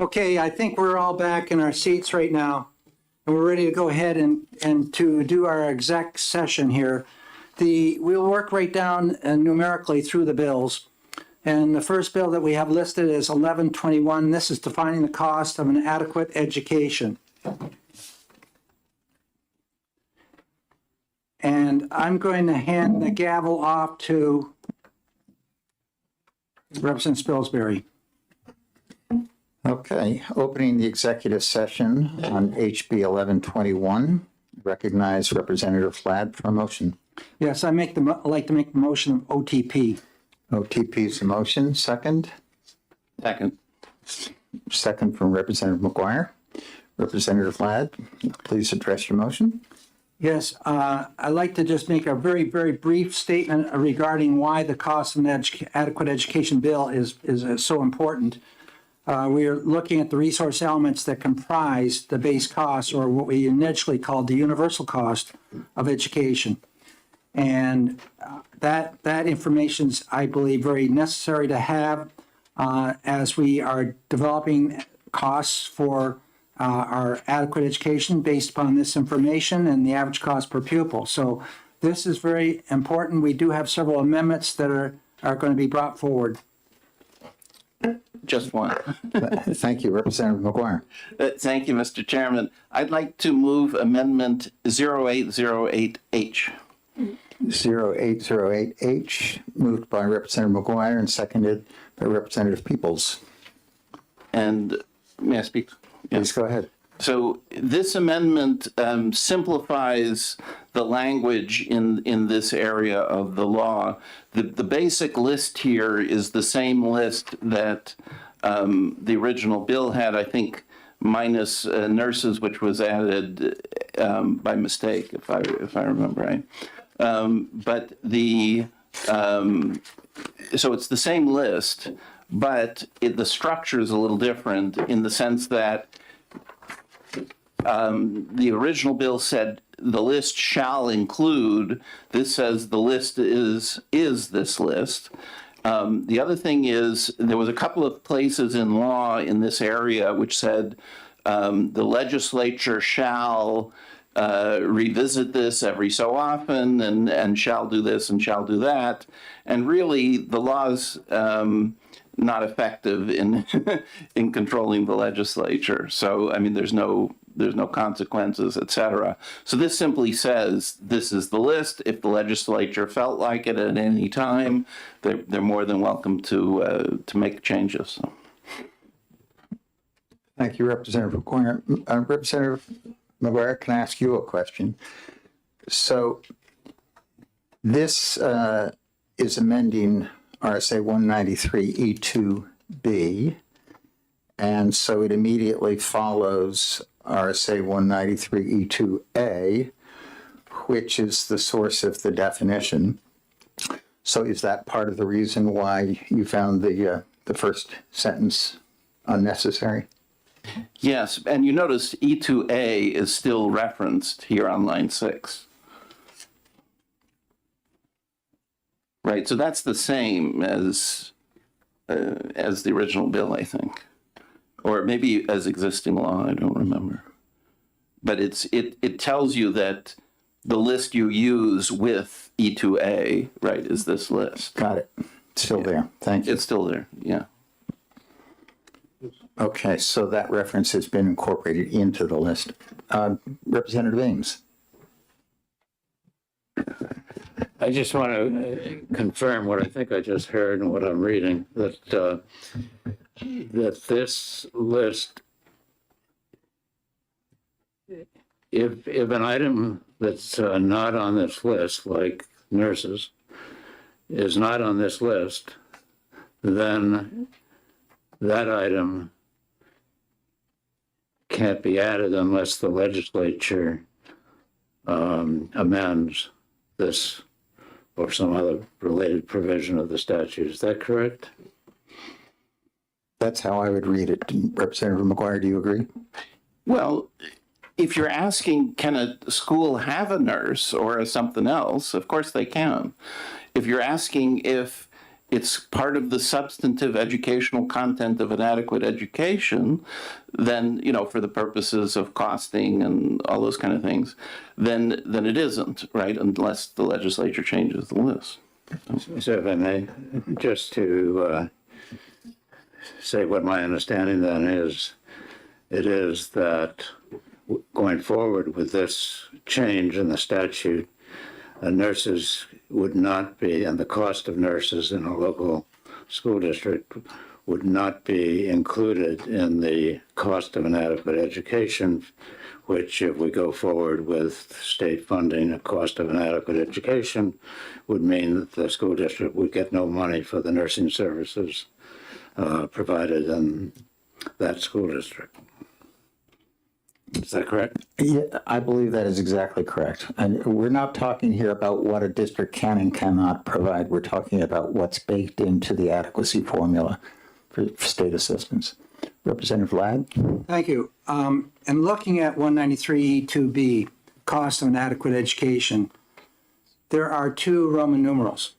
Okay, I think we're all back in our seats right now, and we're ready to go ahead and to do our exec session here. We'll work right down numerically through the bills. And the first bill that we have listed is 1121. This is defining the cost of an adequate education. And I'm going to hand the gavel off to Representative Spilsbury. Okay, opening the executive session on HB 1121. Recognize Representative Flad for a motion. Yes, I'd like to make the motion of OTP. OTP is the motion. Second? Second. Second from Representative McGuire. Representative Flad, please address your motion. Yes, I'd like to just make a very, very brief statement regarding why the cost of an adequate education bill is so important. We are looking at the resource elements that comprise the base cost, or what we initially called the universal cost of education. And that information is, I believe, very necessary to have as we are developing costs for our adequate education based upon this information and the average cost per pupil. So this is very important. We do have several amendments that are going to be brought forward. Just one. Thank you, Representative McGuire. Thank you, Mr. Chairman. I'd like to move Amendment 0808H. 0808H, moved by Representative McGuire and seconded by Representative Peoples. And may I speak? Please go ahead. So this amendment simplifies the language in this area of the law. The basic list here is the same list that the original bill had, I think, minus nurses, which was added by mistake, if I remember right. But so it's the same list, but the structure is a little different in the sense that the original bill said the list shall include. This says the list is this list. The other thing is there was a couple of places in law in this area which said the legislature shall revisit this every so often and shall do this and shall do that. And really the law's not effective in in controlling the legislature. So, I mean, there's no consequences, et cetera. So this simply says this is the list. If the legislature felt like it at any time, they're more than welcome to make changes. So. Thank you, Representative McGuire. Representative McGuire, can I ask you a question? So this is amending RSA 193E2B, and so it immediately follows RSA 193E2A, which is the source of the definition. So is that part of the reason why you found the first sentence unnecessary? Yes, and you notice E2A is still referenced here on line 6. Right, so that's the same as the original bill, I think. Or maybe as existing law, I don't remember. But it tells you that the list you use with E2A, right, is this list. Got it. Still there. Thank you. It's still there, yeah. Okay, so that reference has been incorporated into the list. Representative Ames. I just want to confirm what I think I just heard and what I'm reading, that this list, if an item that's not on this list, like nurses, is not on this list, then that item can't be added unless the legislature amends this or some other related provision of the statute. Is that correct? That's how I would read it. Representative McGuire, do you agree? Well, if you're asking, can a school have a nurse or something else, of course they can. If you're asking if it's part of the substantive educational content of an adequate education, then, you know, for the purposes of costing and all those kind of things, then it isn't, right? Unless the legislature changes the list. So if I may, just to say what my understanding then is, it is that going forward with this change in the statute, nurses would not be, and the cost of nurses in a local school district would not be included in the cost of an adequate education, which if we go forward with state funding, a cost of an adequate education would mean that the school district would get no money for the nursing services provided in that school district. Is that correct? Yeah, I believe that is exactly correct. And we're not talking here about what a district can and cannot provide. We're talking about what's baked into the adequacy formula for state assistance. Representative Ladd? Thank you. And looking at 193E2B, cost of an adequate education, there are two Roman numerals.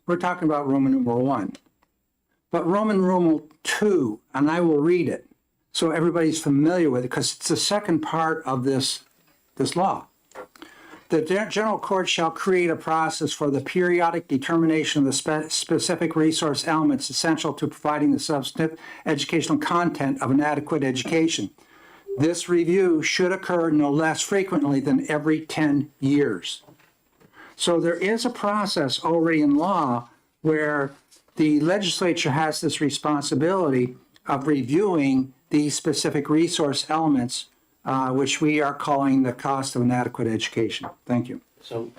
We're talking about Roman numeral 1. But Roman numeral 2, and I will read it so everybody's familiar with it, because it's the second part of this law. The general court shall create a process for the periodic determination of the specific resource elements essential to providing the substantive educational content of an adequate education. This review should occur no less frequently than every 10 years. So there is a process already in law where the legislature has this responsibility of reviewing these specific resource elements, which we are calling the cost of an adequate education. Thank you. So,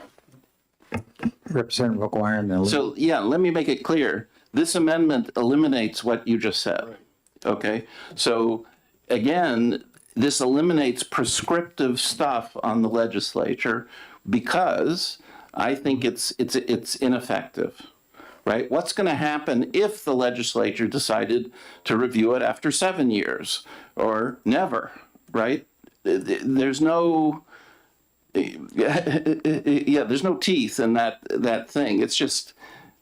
Representative McGuire and then so yeah, let me make it clear. This amendment eliminates what you just said. Okay? So again, this eliminates prescriptive stuff on the legislature because I think it's ineffective. Right? What's going to happen if the legislature decided to review it after 7 years or never, right? There's no, there's no teeth in that thing. It's just,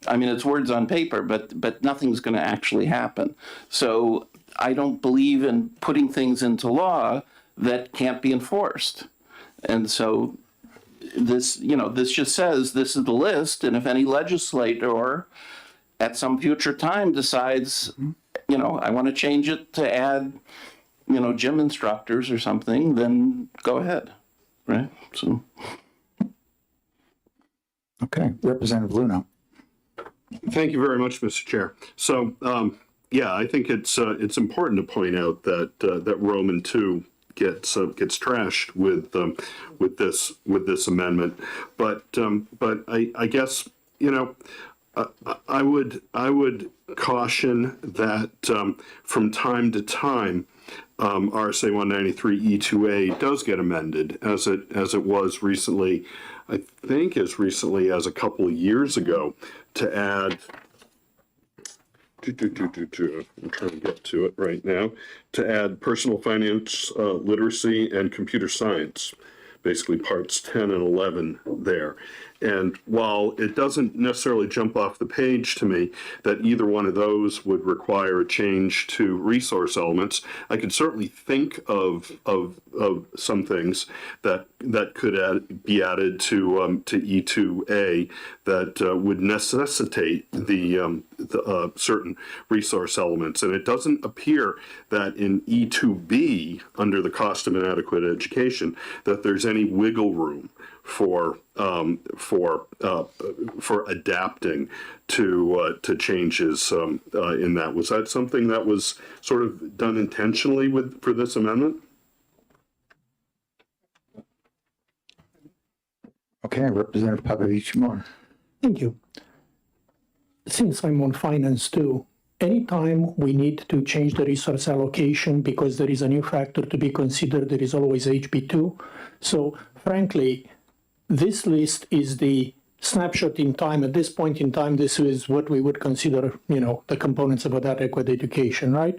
I mean, it's words on paper, but nothing's going to actually happen. So I don't believe in putting things into law that can't be enforced. And so this just says this is the list, and if any legislator at some future time decides, I want to change it to add, gym instructors or something, then go ahead, right? So. Okay, Representative Luna. Thank you very much, Mr. Chair. So, I think it's important to point out that Roman 2 gets trashed with this amendment, but I guess I would caution that from time to time RSA 193E2A does get amended as it was recently. I think as recently as a couple of years ago to add. I'm trying to get to it right now. To add personal finance literacy and computer science, basically parts 10 and 11 there. And while it doesn't necessarily jump off the page to me that either one of those would require a change to resource elements, I could certainly think of some things that could be added to E2A that would necessitate the certain resource elements. And it doesn't appear that in E2B, under the cost of an adequate education, that there's any wiggle room for adapting to changes in that. Was that something that was sort of done intentionally for this amendment? Okay, Representative Papadimoulis. Thank you. Since I'm on finance too, anytime we need to change the resource allocation because there is a new factor to be considered, there is always HB2. So frankly, this list is the snapshot in time. At this point in time, this is what we would consider, the components of adequate education, right?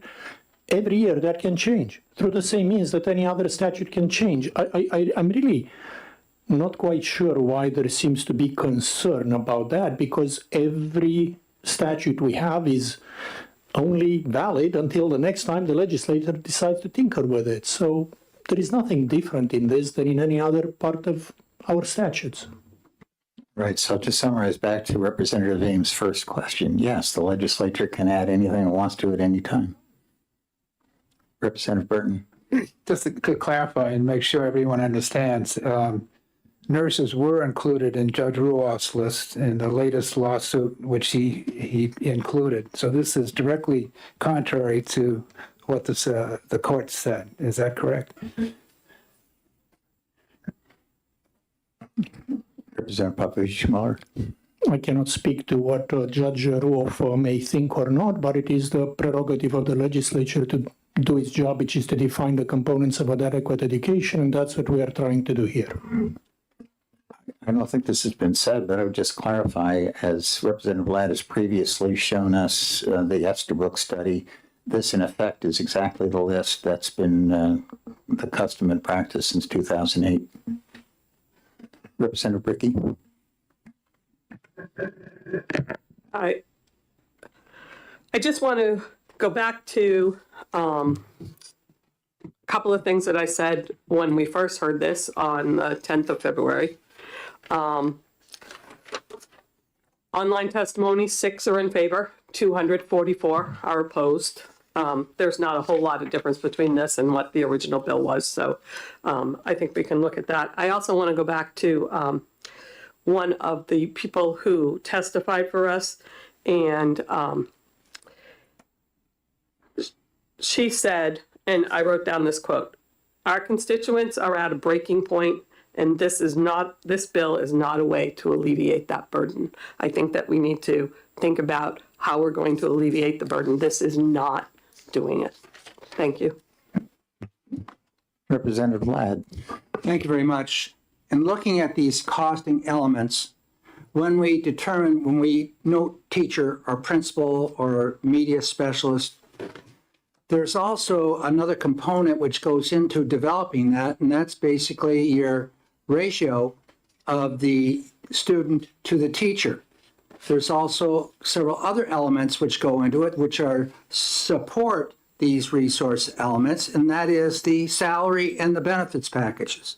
Every year that can change through the same means that any other statute can change. I'm really not quite sure why there seems to be concern about that, because every statute we have is only valid until the next time the legislator decides to tinker with it. So there is nothing different in this than in any other part of our statutes. Right, so to summarize back to Representative Ames' first question, yes, the legislature can add anything it wants to at any time. Representative Burton. Just to clarify and make sure everyone understands, nurses were included in Judge Ruoff's list in the latest lawsuit, which he included. So this is directly contrary to what the court said. Is that correct? Representative Popovich-Muller. I cannot speak to what Judge Ruoff may think or not, but it is the prerogative of the legislature to do its job, which is to define the components of adequate education, and that's what we are trying to do here. I don't think this has been said, but I would just clarify, as Representative Ladd has previously shown us the Estabrook study, this in effect is exactly the list that's been the custom and practice since 2008. Representative Bricky. I just want to go back to a couple of things that I said when we first heard this on the 10th of February. Online testimony, 6 are in favor, 244 are opposed. There's not a whole lot of difference between this and what the original bill was, so I think we can look at that. I also want to go back to one of the people who testified for us, and she said, and I wrote down this quote, "Our constituents are at a breaking point, and this bill is not a way to alleviate that burden." I think that we need to think about how we're going to alleviate the burden. This is not doing it. Thank you. Representative Ladd. Thank you very much. In looking at these costing elements, when we note teacher or principal or media specialist, there's also another component which goes into developing that, and that's basically your ratio of the student to the teacher. There's also several other elements which go into it, which are support these resource elements, and that is the salary and the benefits packages.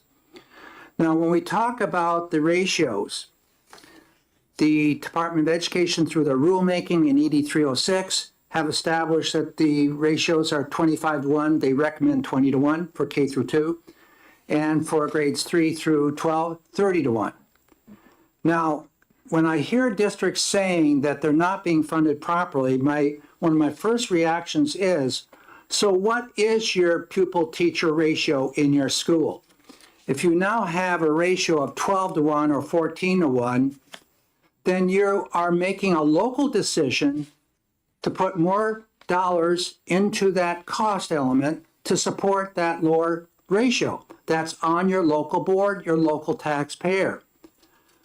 Now, when we talk about the ratios, the Department of Education, through their rulemaking in ED 306, have established that the ratios are 25-1. They recommend 20-1 for K through 2, and for grades 3 through 12, 30-1. Now, when I hear districts saying that they're not being funded properly, one of my first reactions is, so what is your pupil-teacher ratio in your school? If you now have a ratio of 12-1 or 14-1, then you are making a local decision to put more dollars into that cost element to support that lower ratio. That's on your local board, your local taxpayer.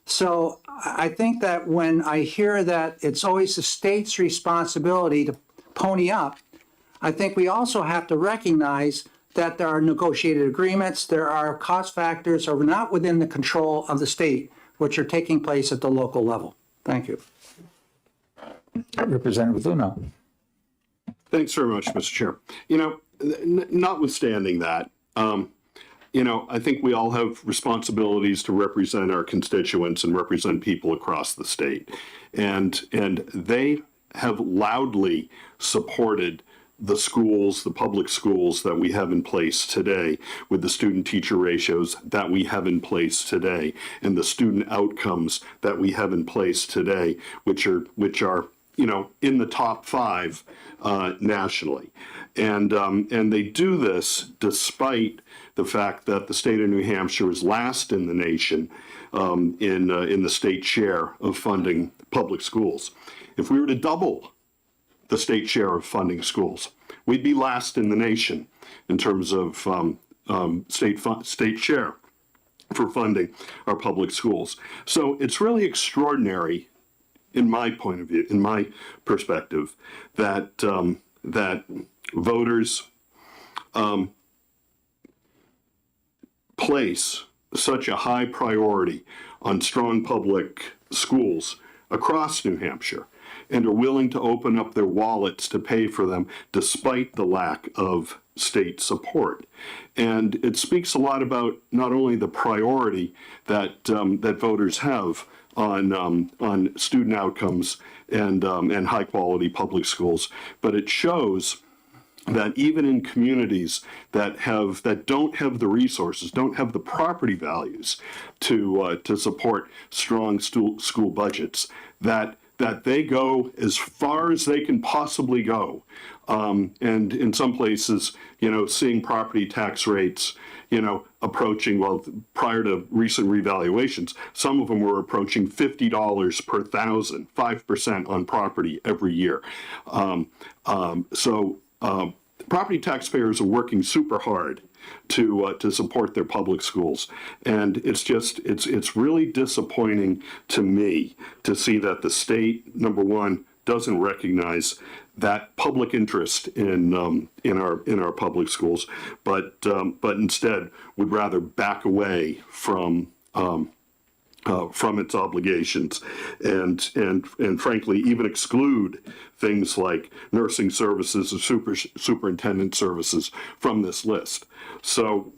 So I think that when I hear that it's always the state's responsibility to pony up, I think we also have to recognize that there are negotiated agreements, there are cost factors are not within the control of the state, which are taking place at the local level. Thank you. Representative Luna. Thanks very much, Mr. Chair. Notwithstanding that, I think we all have responsibilities to represent our constituents and represent people across the state. And they have loudly supported the schools, the public schools that we have in place today, with the student-teacher ratios that we have in place today, and the student outcomes that we have in place today, which are in the top 5 nationally. And they do this despite the fact that the state of New Hampshire is last in the nation in the state share of funding public schools. If we were to double the state share of funding schools, we'd be last in the nation in terms of state share for funding our public schools. So it's really extraordinary, in my point of view, in my perspective, that that voters place such a high priority on strong public schools across New Hampshire. and are willing to open up their wallets to pay for them despite the lack of state support. And it speaks a lot about not only the priority that that voters have on student outcomes and high quality public schools, but it shows that even in communities that don't have the resources, don't have the property values to support strong school budgets, that they go as far as they can possibly go. And in some places, seeing property tax rates, approaching, well, prior to recent revaluations, some of them were approaching $50 per thousand, 5% on property every year. Property taxpayers are working super hard to support their public schools, and it's really disappointing to me to see that the state, number one, doesn't recognize that public interest in our public schools, but instead would rather back away from its obligations, and frankly even exclude things like nursing services or superintendent services from this list. So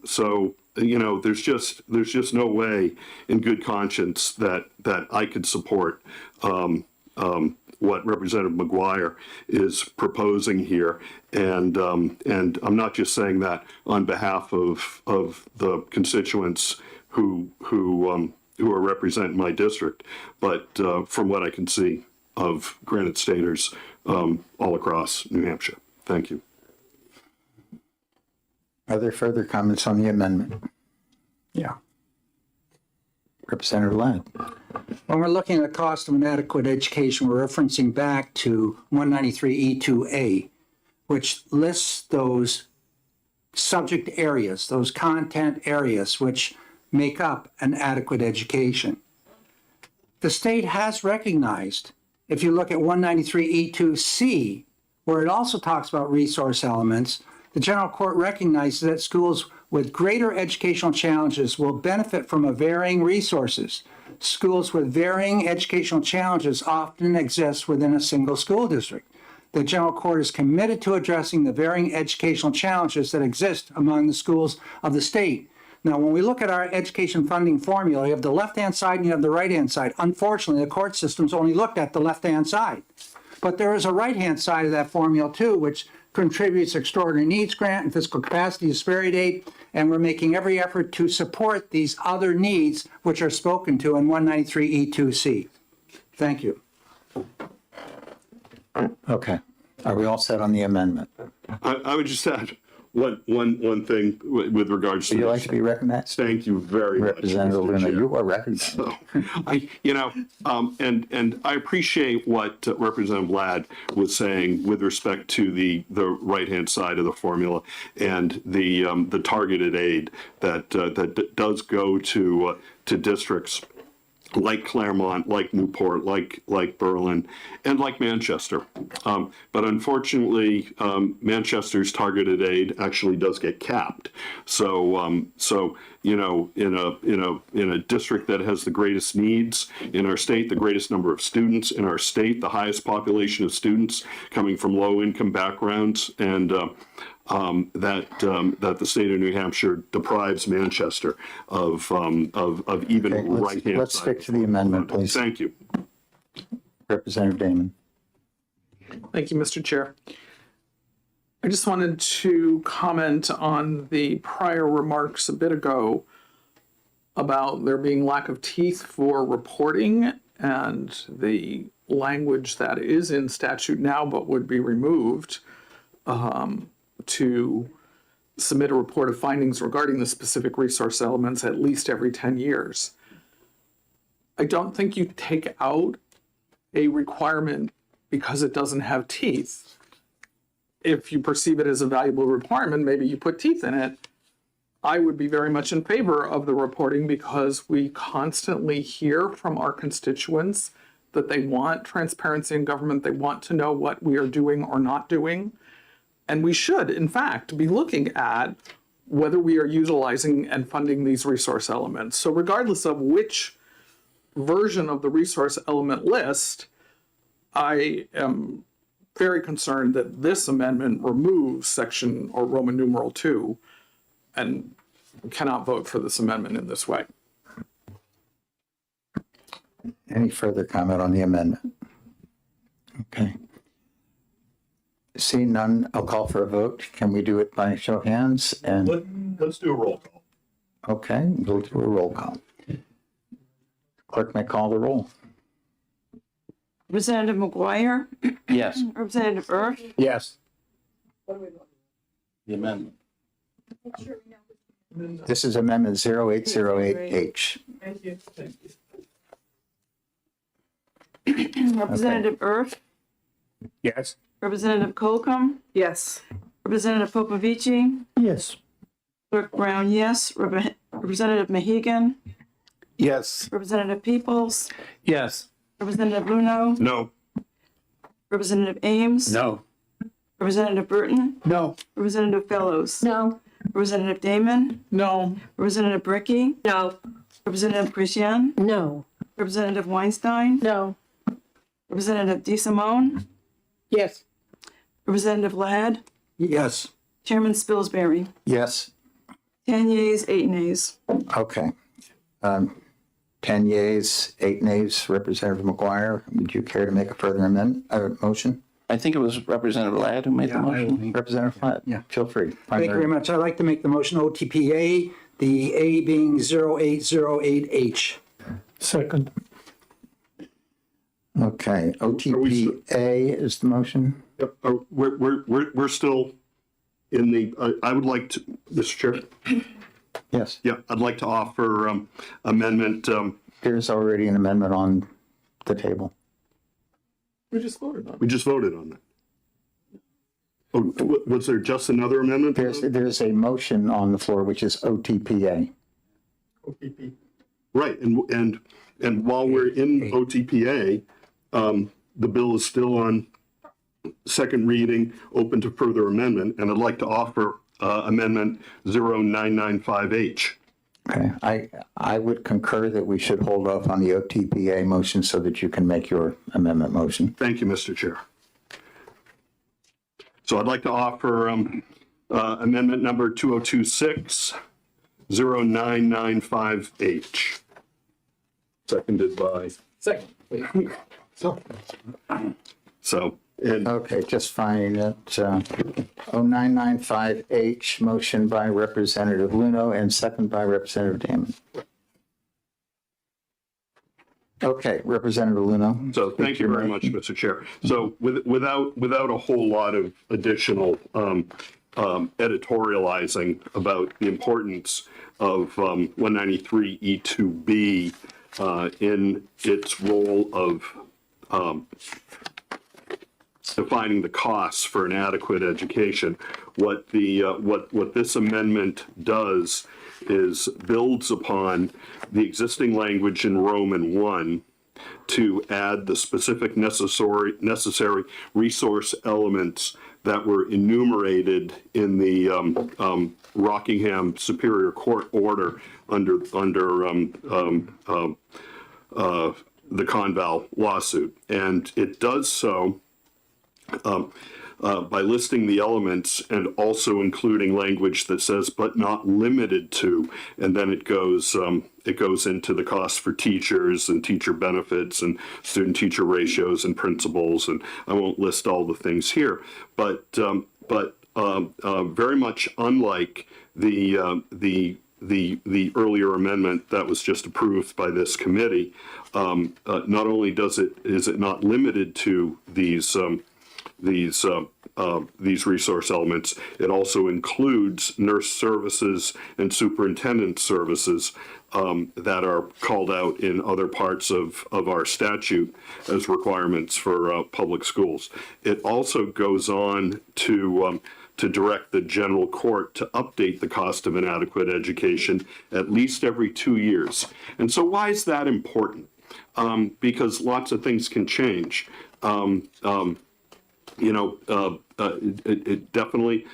there's just no way in good conscience that I could support what Representative McGuire is proposing here, and I'm not just saying that on behalf of the constituents who are representing my district, but from what I can see of Granite Staters all across New Hampshire. Thank you. Are there further comments on the amendment? Yeah. Representative Ladd. When we're looking at the cost of inadequate education, we're referencing back to 193E2A, which lists those subject areas, those content areas which make up an adequate education. The state has recognized, if you look at 193E2C, where it also talks about resource elements, the general court recognizes that schools with greater educational challenges will benefit from a varying resources. Schools with varying educational challenges often exist within a single school district. The general court is committed to addressing the varying educational challenges that exist among the schools of the state. Now, when we look at our education funding formula, you have the left-hand side and you have the right-hand side. Unfortunately, the court system's only looked at the left-hand side. But there is a right-hand side of that formula too, which contributes extraordinary needs grant and fiscal capacity disparity aid, and we're making every effort to support these other needs which are spoken to in 193E2C. Thank you. Okay. Are we all set on the amendment? I would just add one thing with regards to Would you like this. to be recognized? Thank you very much, Representative Mr. Luna, Chair. you are recognized. So, and I appreciate what Representative Ladd was saying with respect to the right-hand side of the formula and the targeted aid that does go to districts like Claremont, like Newport, like Berlin, and like Manchester. But unfortunately, Manchester's targeted aid actually does get capped. So in a district that has the greatest needs in our state, the greatest number of students in our state, the highest population of students coming from low-income backgrounds, and that the state of New Hampshire deprives Manchester of even Okay, right-hand let's side. stick to the amendment, please. Thank you. Representative Damon. Thank you, Mr. Chair. I just wanted to comment on the prior remarks a bit ago about there being lack of teeth for reporting and the language that is in statute now but would be removed to submit a report of findings regarding the specific resource elements at least every 10 years. I don't think you take out a requirement because it doesn't have teeth. If you perceive it as a valuable requirement, maybe you put teeth in it. I would be very much in favor of the reporting because we constantly hear from our constituents that they want transparency in government. They want to know what we are doing or not doing. And we should, in fact, be looking at whether we are utilizing and funding these resource elements. So regardless of which version of the resource element list, I am very concerned that this amendment removes section or Roman numeral 2 and cannot vote for this amendment in this way. Any further comment on the amendment? Okay. Seeing none, I'll call for a vote. Can we do it by show of hands? And, Let's do a roll call. okay, we'll do a roll call. Clerk may call the roll. Representative McGuire, Yes, Representative Earth, Yes. the amendment. This is Amendment 0808H. Representative Earth, Yes. Representative Colcom, Yes. Representative Popovici, Yes. Clerk Brown, yes. Representative Mahegan, Yes. Representative Peoples, Yes. Representative Luno, No. Representative Ames, No. Representative Burton, No. Representative Fellows, No. Representative Damon, No. Representative Bricky, No. Representative Christian, No. Representative Weinstein, No. Representative DeSimone, Yes. Representative Ladd, Yes. Chairman Spilsbury. Yes? 10 yeas, 8 nays. Okay. 10 yeas, 8 nays. Representative McGuire, would you care to make a further motion? I think it was Representative Ladd who made the motion. Representative Platt? Yeah. Feel free. Thank you very much. I'd like to make the motion OTPA, the A being 0808H. Second. Okay, OTPA is the motion? Yep. We're still in the, I would like to, Mr. Chair, Yes. yeah, I'd like to offer amendment, There's already an amendment on the table. We just voted on it. we just voted on that. Oh, was there just another amendment? There's a motion on the floor, which is OTPA. Right, and while we're in OTPA, the bill is still on second reading, open to further amendment, and I'd like to offer amendment 0995H. Okay, I would concur that we should hold off on the OTPA motion so that you can make your amendment motion. Thank you, Mr. Chair. So I'd like to offer amendment number 2026, 0995H. Seconded by, Second. so, and Okay, just finding it. 0995H, motion by Representative Luno and second by Representative Damon. Okay, Representative Luno. so thank you very much, Mr. Chair. So without a whole lot of additional editorializing about the importance of 193E2B in its role of defining the costs for an adequate education. What this amendment does is builds upon the existing language in Roman 1 to add the specific necessary resource elements that were enumerated in the Rockingham Superior Court order under the Conval lawsuit. And it does so by listing the elements and also including language that says but not limited to, and then it goes into the cost for teachers and teacher benefits and student teacher ratios and principals, and I won't list all the things here, but very much unlike the earlier amendment that was just approved by this committee, not only is it not limited to these resource elements, it also includes nurse services and superintendent services that are called out in other parts of our statute as requirements for public schools. It also goes on to direct the general court to update the cost of an adequate education at least every 2 years. And so why is that important? Because lots of things can change. It definitely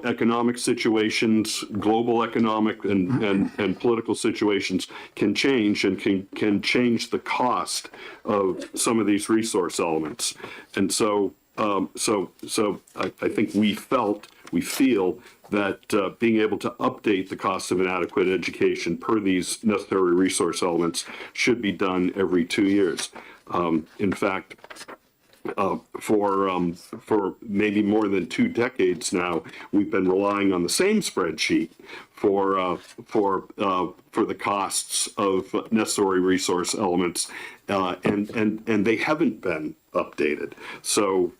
economic situations, global economic and political situations can change and can change the cost of some of these resource elements. And so, I think we feel that being able to update the cost of an adequate education per these necessary resource elements should be done every 2 years. In fact, for maybe more than 2 decades now, we've been relying on the same spreadsheet for the costs of necessary resource elements, and they haven't been updated. So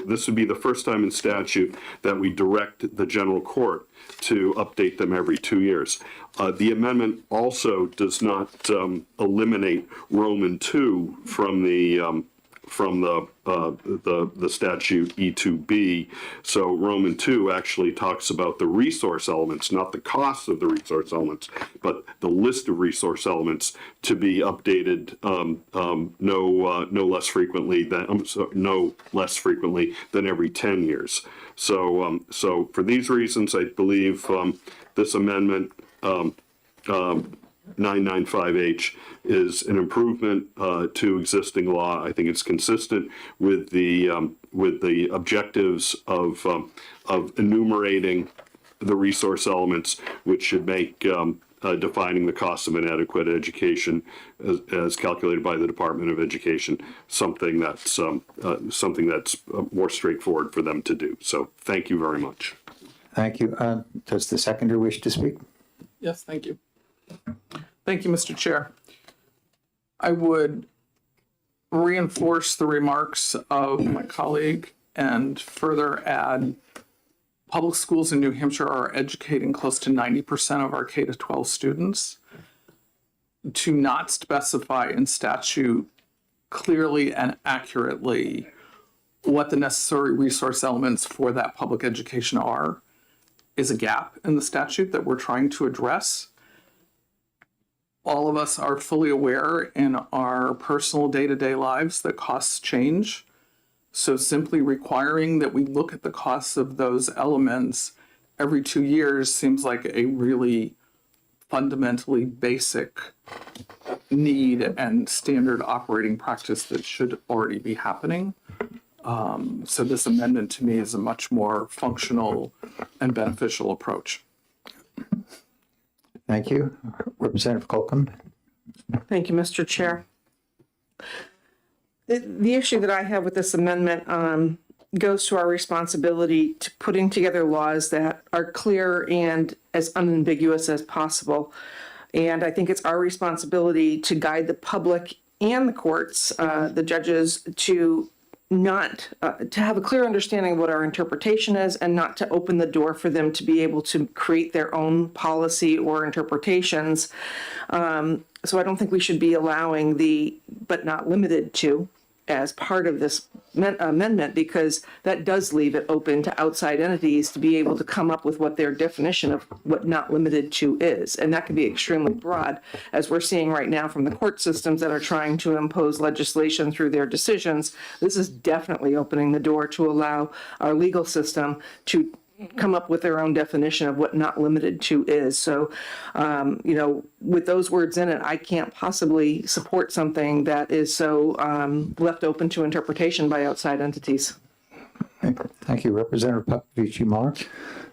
this would be the first time in statute that we direct the general court to update them every 2 years. The amendment also does not eliminate Roman 2 from the statute E2B. So Roman 2 actually talks about the resource elements, not the cost of the resource elements, but the list of resource elements to be updated no less frequently than every 10 years. So for these reasons, I believe this amendment 995H is an improvement to existing law. I think it's consistent with the objectives of enumerating the resource elements, which should make defining the cost of an adequate education as calculated by the Department of Education something that's more straightforward for them to do. So thank you very much. Thank you. Does the seconder wish to speak? Yes, thank you. Thank you, Mr. Chair. I would reinforce the remarks of my colleague and further add public schools in New Hampshire are educating close to 90% of our K-12 students. To not specify in statute clearly and accurately what the necessary resource elements for that public education are is a gap in the statute that we're trying to address. All of us are fully aware in our personal day-to-day lives that costs change. So simply requiring that we look at the costs of those elements every 2 years seems like a really fundamentally basic need and standard operating practice that should already be happening. So this amendment to me is a much more functional and beneficial approach. Thank you. Representative Colcom? Thank you, Mr. Chair. The issue that I have with this amendment goes to our responsibility to putting together laws that are clear and as unambiguous as possible. And I think it's our responsibility to guide the public and the courts, the judges, to not to have a clear understanding of what our interpretation is and not to open the door for them to be able to create their own policy or interpretations. So I don't think we should be allowing the but not limited to as part of this amendment, because that does leave it open to outside entities to be able to come up with what their definition of what not limited to is. And that can be extremely broad, as we're seeing right now from the court systems that are trying to impose legislation through their decisions. This is definitely opening the door to allow our legal system to come up with their own definition of what not limited to is. So, with those words in it, I can't possibly support something that is so left open to interpretation by outside entities. Thank you. Representative Papavici-Muller?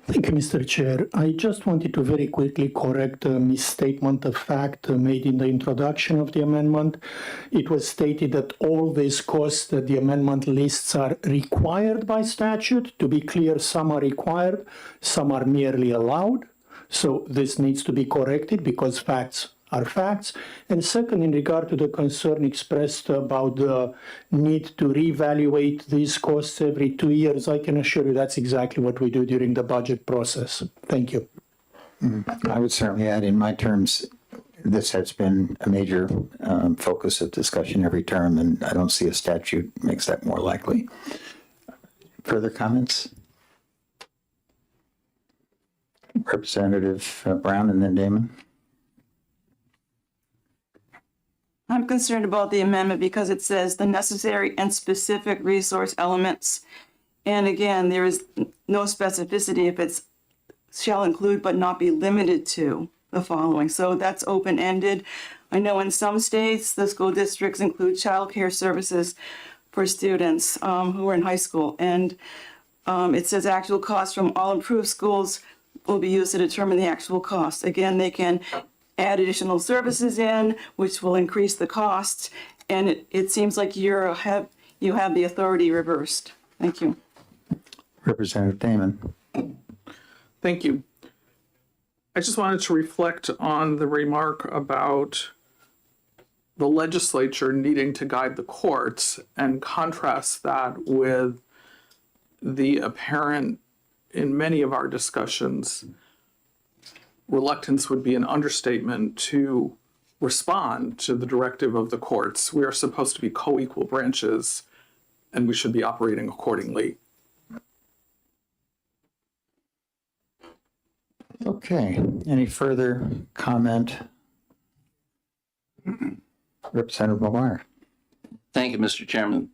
Thank you, Mr. Chair. I just wanted to very quickly correct a misstatement of fact made in the introduction of the amendment. It was stated that all these costs that the amendment lists are required by statute. To be clear, some are required, some are merely allowed. So this needs to be corrected because facts are facts. And second, in regard to the concern expressed about the need to reevaluate these costs every 2 years, I can assure you that's exactly what we do during the budget process. Thank you. I would certainly add, in my terms, this has been a major focus of discussion every term, and I don't see a statute makes that more likely. Further comments? Representative Brown and then Damon. I'm concerned about the amendment because it says the necessary and specific resource elements And again, there is no specificity if it's shall include but not be limited to the following. So that's open-ended. I know in some states, the school districts include childcare services for students who are in high school. And it says actual costs from all improved schools will be used to determine the actual cost. Again, they can add additional services in, which will increase the cost. And it seems like you have the authority reversed. Thank you. Representative Damon. Thank you. I just wanted to reflect on the remark about the legislature needing to guide the courts and contrast that with the apparent, in many of our discussions, reluctance would be an understatement to respond to the directive of the courts. We are supposed to be co-equal branches, and we should be operating accordingly. Okay, any further comment? Representative McGuire. Thank you, Mr. Chairman.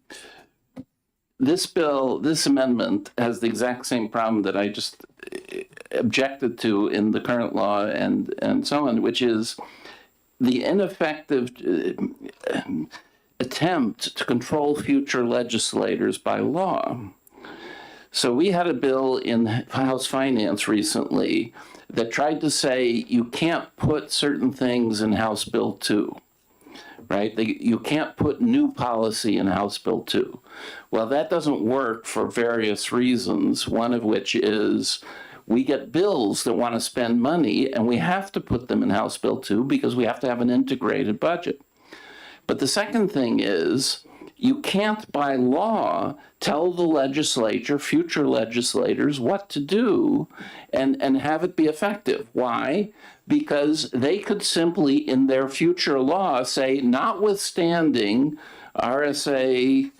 This bill, this amendment has the exact same problem that I just objected to in the current law and so on, which is the ineffective attempt to control future legislators by law. So we had a bill in House Finance recently that tried to say you can't put certain things in House Bill 2, right? You can't put new policy in House Bill 2. Well, that doesn't work for various reasons, one of which is we get bills that want to spend money and we have to put them in House Bill 2 because we have to have an integrated budget. But the second thing is you can't by law tell the legislature, future legislators, what to do and have it be effective. Why? Because they could simply, in their future law, say, notwithstanding RSA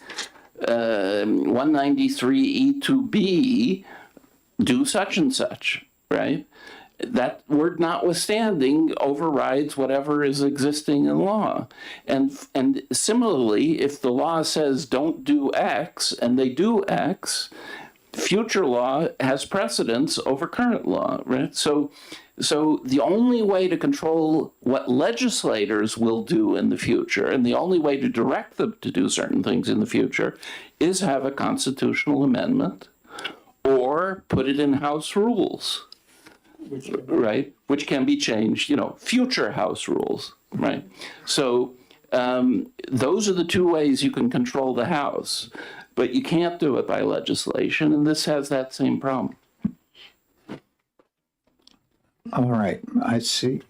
193E2B, do such and such, right? That word notwithstanding overrides whatever is existing in law. And similarly, if the law says don't do X and they do X, future law has precedence over current law, right? So the only way to control what legislators will do in the future and the only way to direct them to do certain things in the future is have a constitutional amendment or put it in House rules. Right, which can be changed, future House rules, right? So those are the two ways you can control the House, but you can't do it by legislation, and this has that same problem. All right, I see.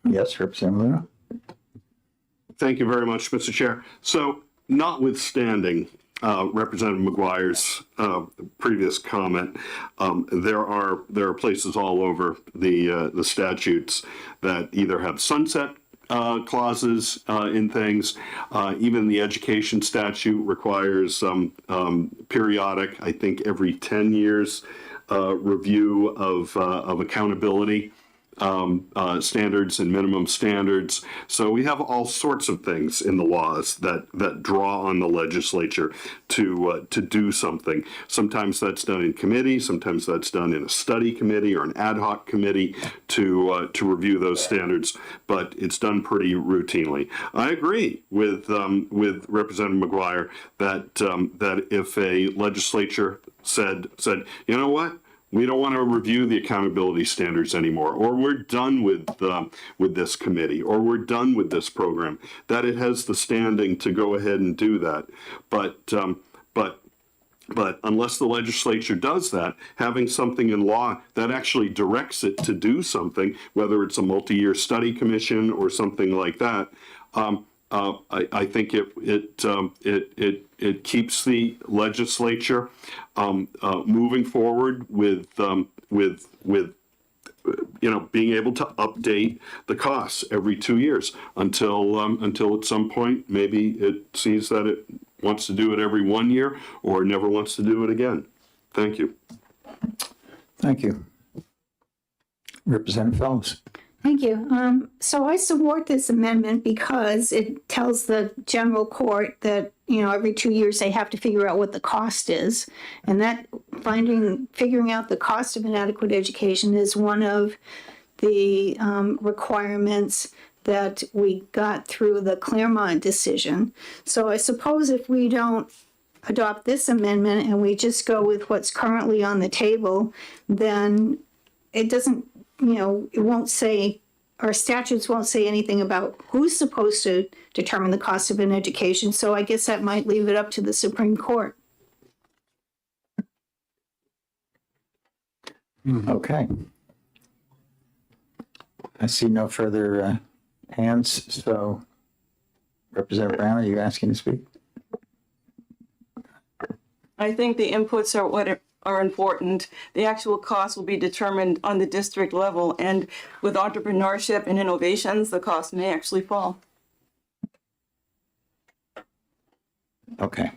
Yes, Representative Luna. Thank you very much, Mr. Chair. So notwithstanding Representative McGuire's previous comment, there are places all over the statutes that either have sunset clauses in things. Even the education statute requires periodic, I think every 10 years, review of accountability standards and minimum standards. So we have all sorts of things in the laws that draw on the legislature to do something. Sometimes that's done in committee, sometimes that's done in a study committee or an ad hoc committee to review those standards, but it's done pretty routinely. I agree with Representative McGuire that if a legislature said, you know what? We don't want to review the accountability standards anymore, or we're done with this committee, or we're done with this program, that it has the standing to go ahead and do that. But unless the legislature does that, having something in law that actually directs it to do something, whether it's a multi-year study commission or something like that, I think it keeps the legislature moving forward with being able to update the costs every 2 years until at some point maybe it sees that it wants to do it every 1 year or never wants to do it again. Thank you. Thank you. Representative Phelps. Thank you. So I support this amendment because it tells the general court that every 2 years, they have to figure out what the cost is. And that figuring out the cost of an adequate education is one of the requirements that we got through the Claremont decision. So I suppose if we don't adopt this amendment and we just go with what's currently on the table, then it doesn't, it won't say, our statutes won't say anything about who's supposed to determine the cost of an education. So I guess that might leave it up to the Supreme Court. Okay. I see no further hands, so Representative Brown, are you asking to speak? I think the inputs are what are important. The actual cost will be determined on the district level, and with entrepreneurship and innovations, the cost may actually fall. Okay,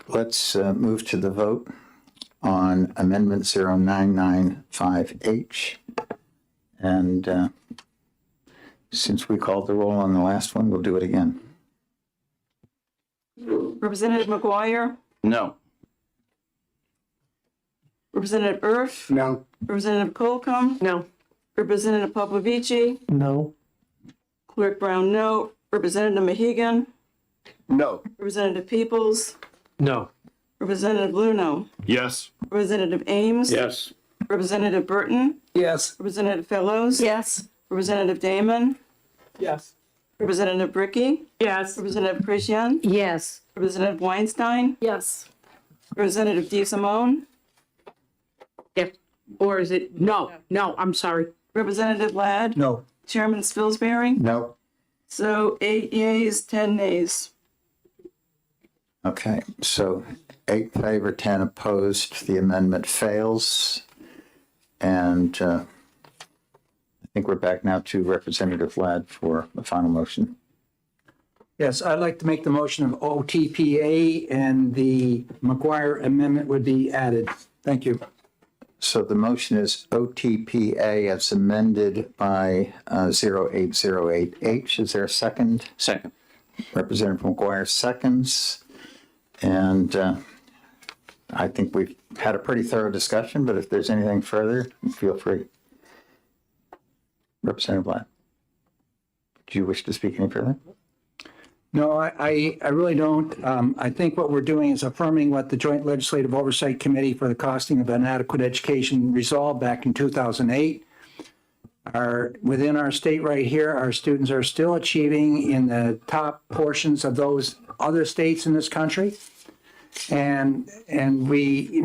let's move to the vote on Amendment 0995H. And since we called the roll on the last one, we'll do it again. Representative McGuire, No. Representative Irf, No. Representative Colcom, No. Representative Popovici, No. Clerk Brown, no. Representative Mahegan, No. Representative Peoples, No. Representative Luno, Yes. Representative Ames, Yes. Representative Burton, Yes. Representative Fellows, Yes. Representative Damon, Yes. Representative Bricky, Yes. Representative Christian, Yes. Representative Weinstein, Yes. Representative DeSimone, Or is it, no, I'm sorry. Representative Ladd, No. Chairman Spilsbury. No? So 8 yeas, 10 nays. Okay, so 8 in favor, 10 opposed. The amendment fails. And I think we're back now to Representative Ladd for the final motion. Yes, I'd like to make the motion of OTPA and the McGuire amendment would be added. Thank you. So the motion is OTPA as amended by 0808H. Is there a second? Second. Representative McGuire seconds. And I think we've had a pretty thorough discussion, but if there's anything further, feel free. Representative Blatt, do you wish to speak any further? No, I really don't. I think what we're doing is affirming what the Joint Legislative Oversight Committee for the Costing of an Adequate Education resolved back in 2008. Within our state right here, our students are still achieving in the top portions of those other states in this country. And we,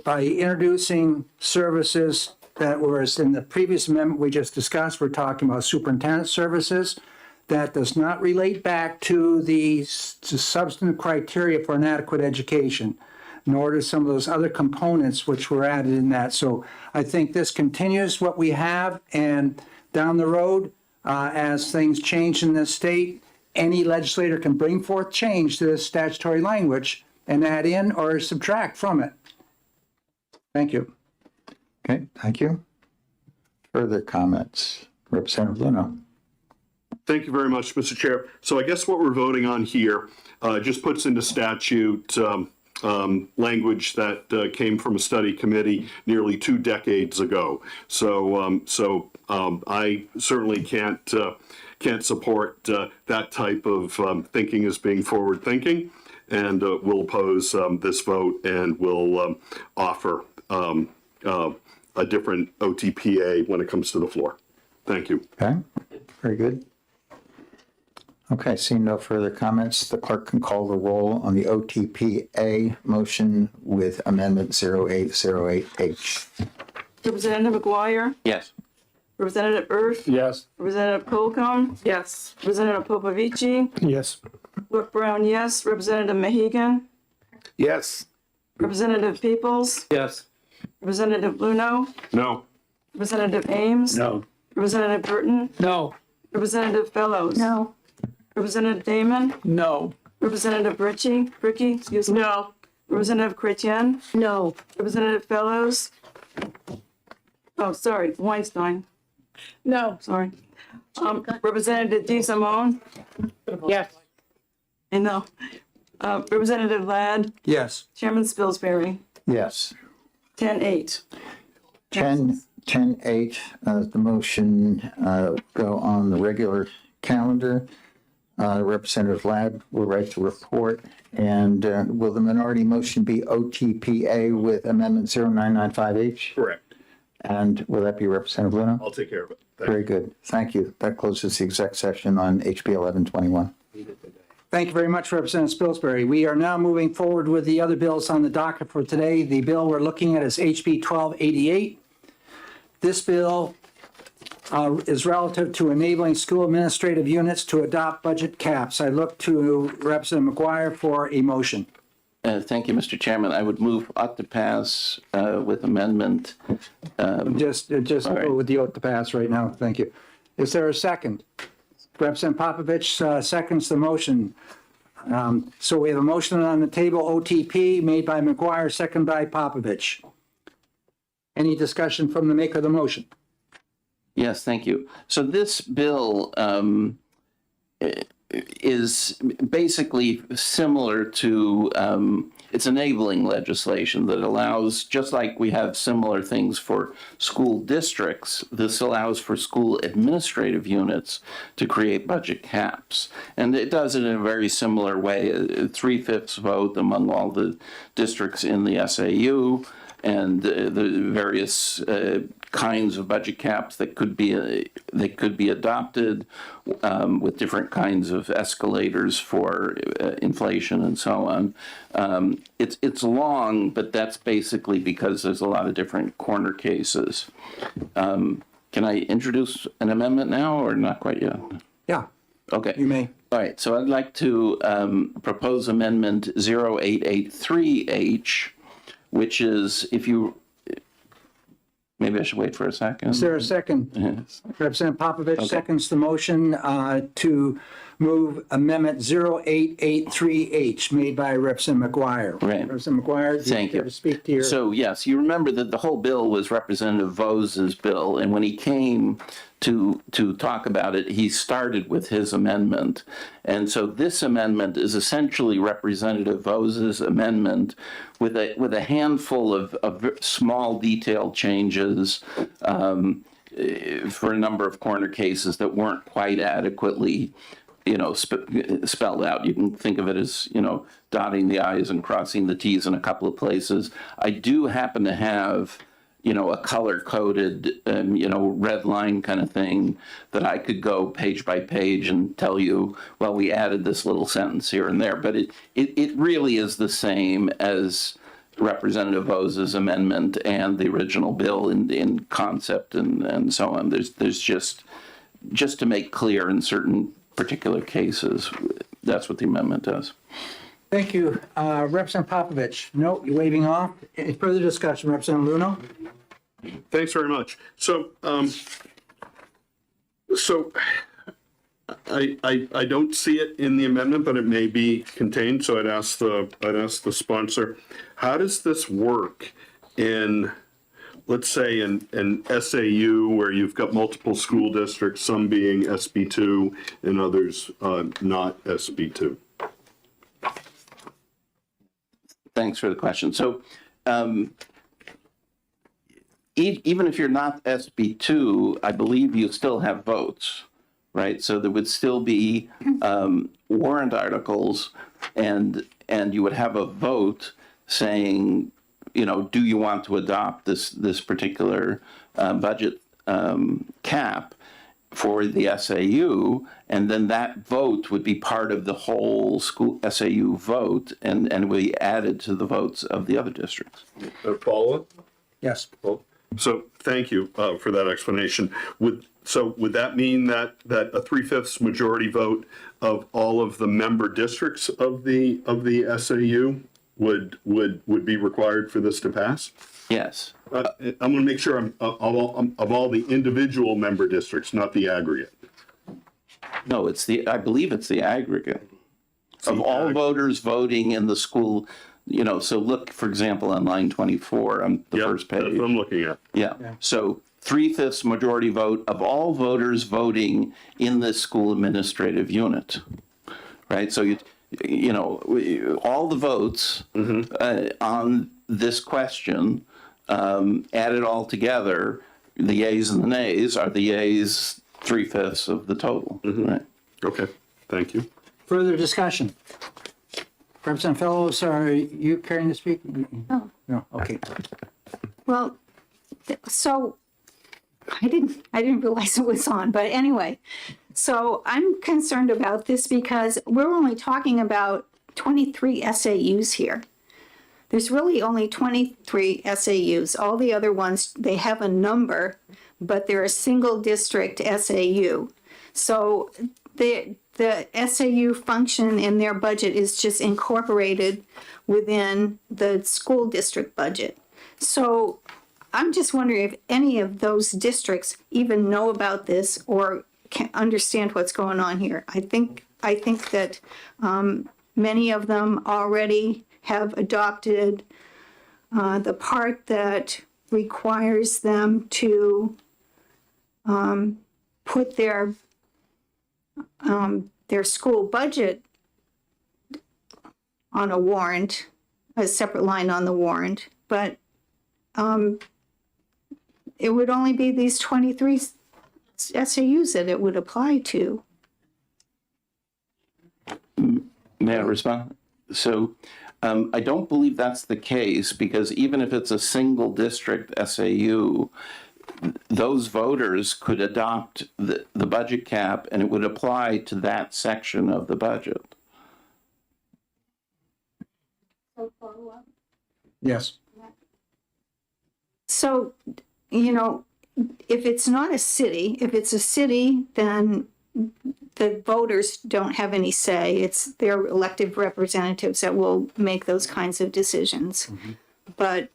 by introducing services that was in the previous amendment we just discussed, we're talking about superintendent services. That does not relate back to the substantive criteria for an adequate education, nor do some of those other components which were added in that. So I think this continues what we have, and down the road, as things change in this state, any legislator can bring forth change to this statutory language and add in or subtract from it. Thank you. Okay, thank you. Further comments? Representative Luno. Thank you very much, Mr. Chair. So I guess what we're voting on here just puts into statute language that came from a study committee nearly 2 decades ago. So I certainly can't support that type of thinking as being forward thinking, and will oppose this vote and will offer a different OTPA when it comes to the floor. Thank you. Okay, very good. Okay, seeing no further comments, the clerk can call the roll on the OTPA motion with amendment 0808H. Representative McGuire, Yes. Representative Irf, Yes. Representative Colcom, Yes. Representative Popovici, Yes. Clerk Brown, yes. Representative Mahegan, Yes. Representative Peoples, Yes. Representative Luno, No. Representative Ames, No. Representative Burton, No. Representative Fellows, No. Representative Damon, No. Representative Bricky, excuse me. No. Representative Chrétien, No. Representative Fellows. Oh, sorry, Weinstein, No. sorry. Representative DeSimone, Yes. and no. Representative Ladd, Yes. Chairman Spilsbury, Yes. 10-8. 10-8, the motion go on the regular calendar. Representative Ladd will write the report. And will the minority motion be OTPA with Amendment 0995H? Correct. And will that be Representative Luna? I'll take care of it. Very good. Thank you. That closes the exec session on HB 1121. Thank you very much, Representative Spilsbury. We are now moving forward with the other bills on the docket for today. The bill we're looking at is HB 1288. This bill is relative to enabling school administrative units to adopt budget caps. I look to Representative McGuire for a motion. Thank you, Mr. Chairman. I would move ought to pass with amendment. Just right. with the oath to pass right now. Thank you. Is there a second? Representative Popovich seconds the motion. So we have a motion on the table, OTP, made by McGuire, second by Popovich. Any discussion from the maker of the motion? Yes, thank you. So this bill is basically similar to, it's enabling legislation that allows, just like we have similar things for school districts, this allows for school administrative units to create budget caps. And it does it in a very similar way, a 3/5 vote among all the districts in the SAU, and the various kinds of budget caps that could be adopted with different kinds of escalators for inflation and so on. It's long, but that's basically because there's a lot of different corner cases. Can I introduce an amendment now or not quite yet? Yeah, Okay. you may. All right, so I'd like to propose amendment 0883H, which is, if you, maybe I should wait for a second. Is there a second? Yes. Representative Popovich Okay. seconds the motion to move amendment 0883H made by Representative McGuire. Right. Representative McGuire, do Thank care you. to speak to your? So yes, you remember that the whole bill was Representative Vose's bill, and when he came to talk about it, he started with his amendment. And so this amendment is essentially Representative Vose's amendment with a handful of small detailed changes for a number of corner cases that weren't quite adequately spelled out. You can think of it as, dotting the I's and crossing the T's in a couple of places. I do happen to have, a color-coded, red line kind of thing that I could go page by page and tell you, well, we added this little sentence here and there. But it really is the same as Representative Vose's amendment and the original bill in concept and so on. There's just to make clear in certain particular cases, that's what the amendment does. Thank you. Representative Popovich. No, you're waving off. Any further discussion? Representative Luno? Thanks very much. So, I don't see it in the amendment, but it may be contained. So I'd ask the sponsor, how does this work in, let's say, an SAU where you've got multiple school districts, some being SB2 and others not SB2? Thanks for the question. So even if you're not SB2, I believe you still have votes, right? So there would still be warrant articles, and you would have a vote saying, do you want to adopt this particular budget cap for the SAU, and then that vote would be part of the whole school SAU vote, and would be added to the votes of the other districts. Follow-up? Yes. So thank you for that explanation. Would that mean that a 3/5 majority vote of all of the member districts of the SAU would be required for this to pass? Yes. I'm going to make sure I'm of all the individual member districts, not the aggregate. No, I believe it's the aggregate of all voters voting in the school. So look, for example, on line 24 on the first page. That's what I'm looking at. Yeah. So 3/5 majority vote of all voters voting in this school administrative unit, right? So all the votes on this question, added all together, the yeas and the nays are the yeas 3/5 of the total, right? Okay, thank you. Further discussion? Representative Fellows, are you caring to speak? No. No, okay. Well, so I didn't realize it was on, but anyway. So I'm concerned about this because we're only talking about 23 SAUs here. There's really only 23 SAUs. All the other ones, they have a number, but they're a single district SAU. So the SAU function in their budget is just incorporated within the school district budget. So I'm just wondering if any of those districts even know about this or can understand what's going on here. I think that many of them already have adopted the part that requires them to put their school budget on a warrant, a separate line on the warrant, but it would only be these 23 SAUs that it would apply to. May I respond? So I don't believe that's the case, because even if it's a single district SAU, those voters could adopt the budget cap and it would apply to that section of the budget. Yes. So, if it's not a city, if it's a city, then the voters don't have any say. It's their elected representatives that will make those kinds of decisions. But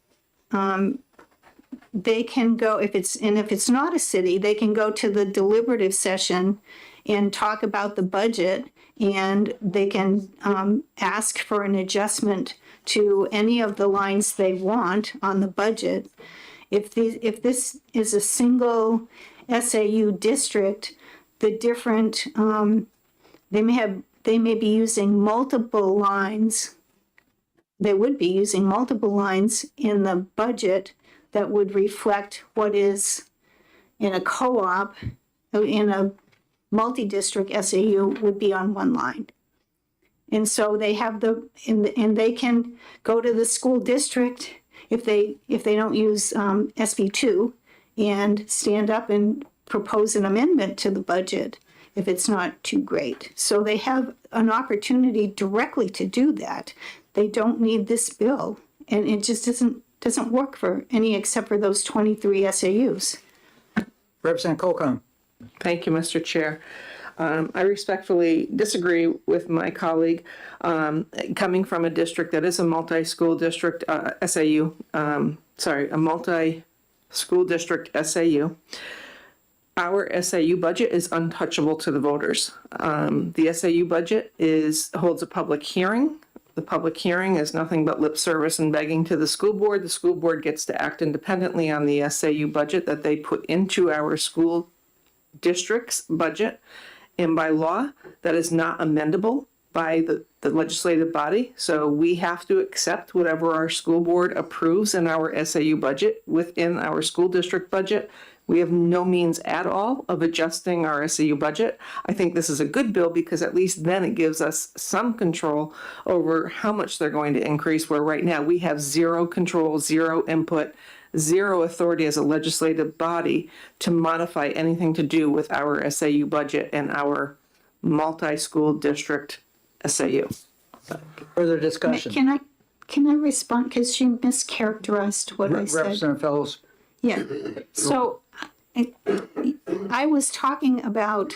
they can go, if it's not a city, they can go to the deliberative session and talk about the budget, and they can ask for an adjustment to any of the lines they want on the budget. If this is a single SAU district, the different they may be using multiple lines. They would be using multiple lines in the budget that would reflect what is in a co-op. In a multi-district SAU would be on one line. And so they have and they can go to the school district if they don't use SB2 and stand up and propose an amendment to the budget if it's not too great. So they have an opportunity directly to do that. They don't need this bill, and it just doesn't work for any except for those 23 SAUs. Representative Colcom. Thank you, Mr. Chair. I respectfully disagree with my colleague. Coming from a district that is a multi-school district SAU, a multi-school district SAU, our SAU budget is untouchable to the voters. The SAU budget holds a public hearing. The public hearing is nothing but lip service and begging to the school board. The school board gets to act independently on the SAU budget that they put into our school district's budget. And by law, that is not amendable by the legislative body. So we have to accept whatever our school board approves in our SAU budget within our school district budget. We have no means at all of adjusting our SAU budget. I think this is a good bill because at least then it gives us some control over how much they're going to increase, where right now we have zero control, zero input, zero authority as a legislative body to modify anything to do with our SAU budget and our multi-school district SAU. Further discussion? Can I respond, because she mischaracterized what I said? Representative Fellows. Yeah, so I was talking about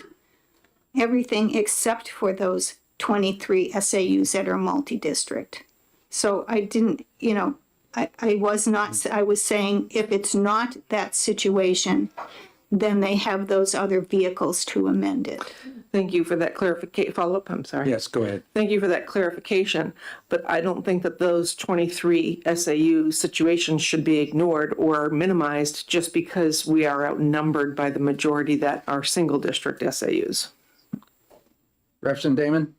everything except for those 23 SAUs that are multi-district. So I didn't, I was saying if it's not that situation, then they have those other vehicles to amend it. Thank you for that follow-up, I'm sorry. Yes, go ahead. Thank you for that clarification, but I don't think that those 23 SAU situations should be ignored or minimized just because we are outnumbered by the majority that are single district SAUs. Representative Damon.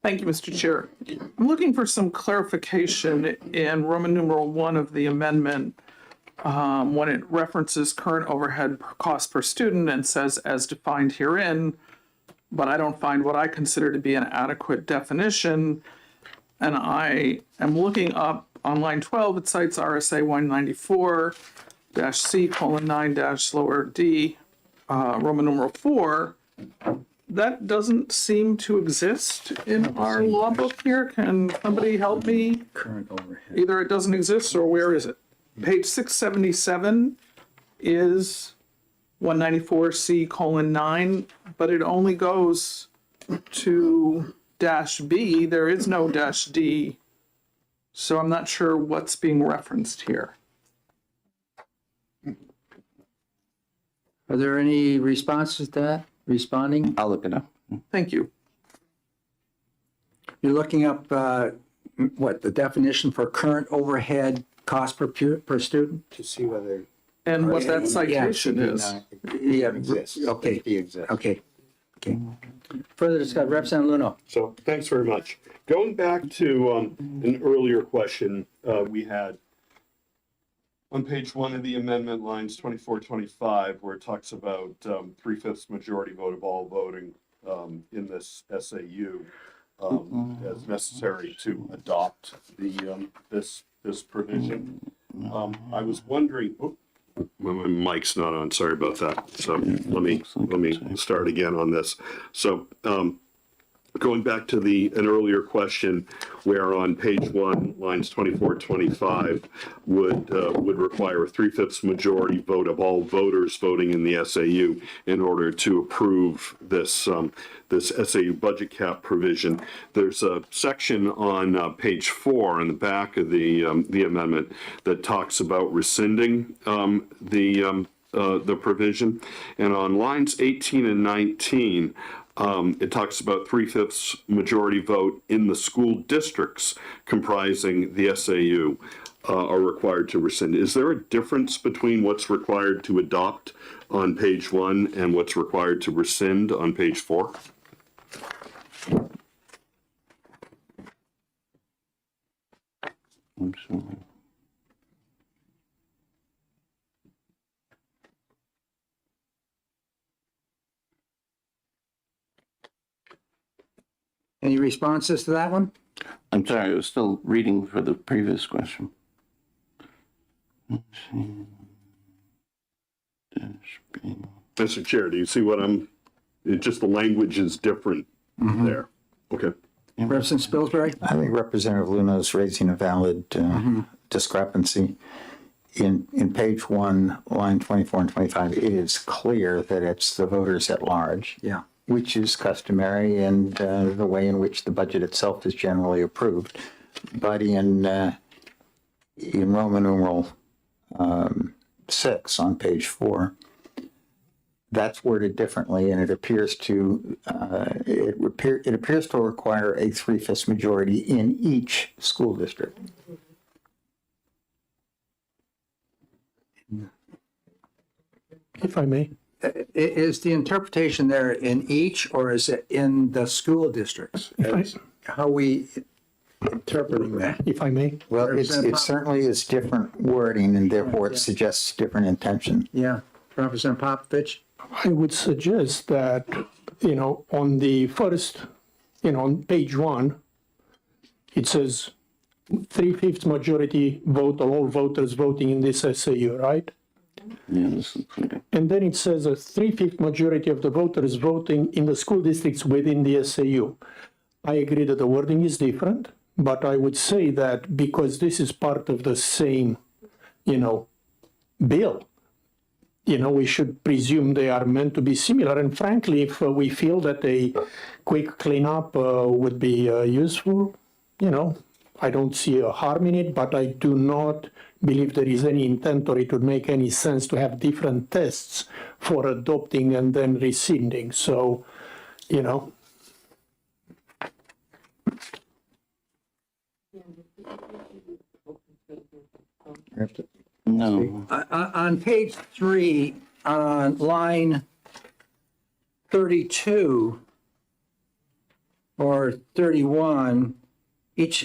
Thank you, Mr. Chair. I'm looking for some clarification in Roman numeral 1 of the amendment when it references current overhead cost per student and says as defined herein, but I don't find what I consider to be an adequate definition. And I am looking up on line 12, it cites RSA 194-C:9-d, Roman numeral 4. That doesn't seem to exist in our law book here. Can somebody help me? Current overhead. Either it doesn't exist or where is it? Page 677 is 194C:9, but it only goes to -B. There is no -D. So I'm not sure what's being referenced here. Are there any responses to that? Responding? I'll look it up. Thank you. You're looking up, what, the definition for current overhead cost per student? To see whether. And what that citation is. Yeah, Exists. okay, He exists. okay. Further discussion, Representative Luno. So, thanks very much. Going back to an earlier question we had on page 1 of the amendment, lines 24, 25, where it talks about 3/5 majority vote of all voting in this SAU as necessary to adopt the this provision. I was wondering, my mic's not on, sorry about that. So let me start again on this. So going back to an earlier question where on page 1, lines 24, 25 would require a 3/5 majority vote of all voters voting in the SAU in order to approve this this SAU budget cap provision. There's a section on page 4 in the back of the amendment that talks about rescinding the provision, and on lines 18 and 19. It talks about 3/5 majority vote in the school districts comprising the SAU are required to rescind. Is there a difference between what's required to adopt on page 1 and what's required to rescind on page 4? Any responses to that one? I'm sorry, I was still reading for the previous question. Mr. Chair, do you see what just the language is different there. Okay. Representative Spilsbury? I think Representative Luno is raising a valid discrepancy. In page 1, line 24 and 25, it is clear that it's the voters at large. Yeah. Which is customary and the way in which the budget itself is generally approved. But in Roman numeral 6 on page 4, that's worded differently, and it appears to require a 3/5 majority in each school district. If I may. Is the interpretation there in each, or is it in the school districts? How we interpreting that? If I may. Well, it certainly is different wording, and therefore it suggests different intention. Yeah, Representative Popovich? I would suggest that, on the first, on page 1, it says 3/5 majority vote of all voters voting in this SAU, right? Yeah, this is clear. And then it says a 3/5 majority of the voters voting in the school districts within the SAU. I agree that the wording is different, but I would say that because this is part of the same, bill, we should presume they are meant to be similar. And frankly, if we feel that a quick cleanup would be useful, I don't see a harm in it, but I do not believe there is any intent or it would make any sense to have different tests for adopting and then rescinding. So, No. On page 3, on line 32, or 31, each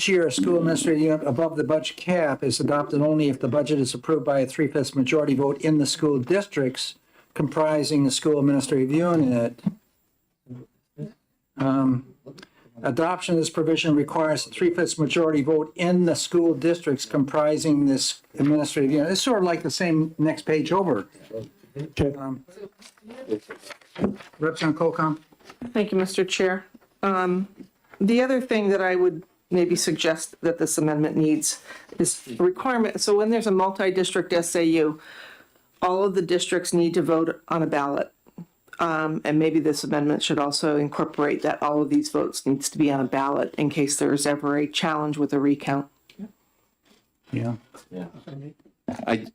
year, a school administrative unit above the budget cap is adopted only if the budget is approved by a 3/5 majority vote in the school districts comprising the school administrative unit. Adoption of this provision requires a 3/5 majority vote in the school districts comprising this administrative unit. It's sort of like the same next page over. Representative Colcom? Thank you, Mr. Chair. The other thing that I would maybe suggest that this amendment needs is a requirement. So when there's a multi-district SAU, all of the districts need to vote on a ballot. And maybe this amendment should also incorporate that all of these votes needs to be on a ballot in case there's ever a challenge with a recount. Yeah. I,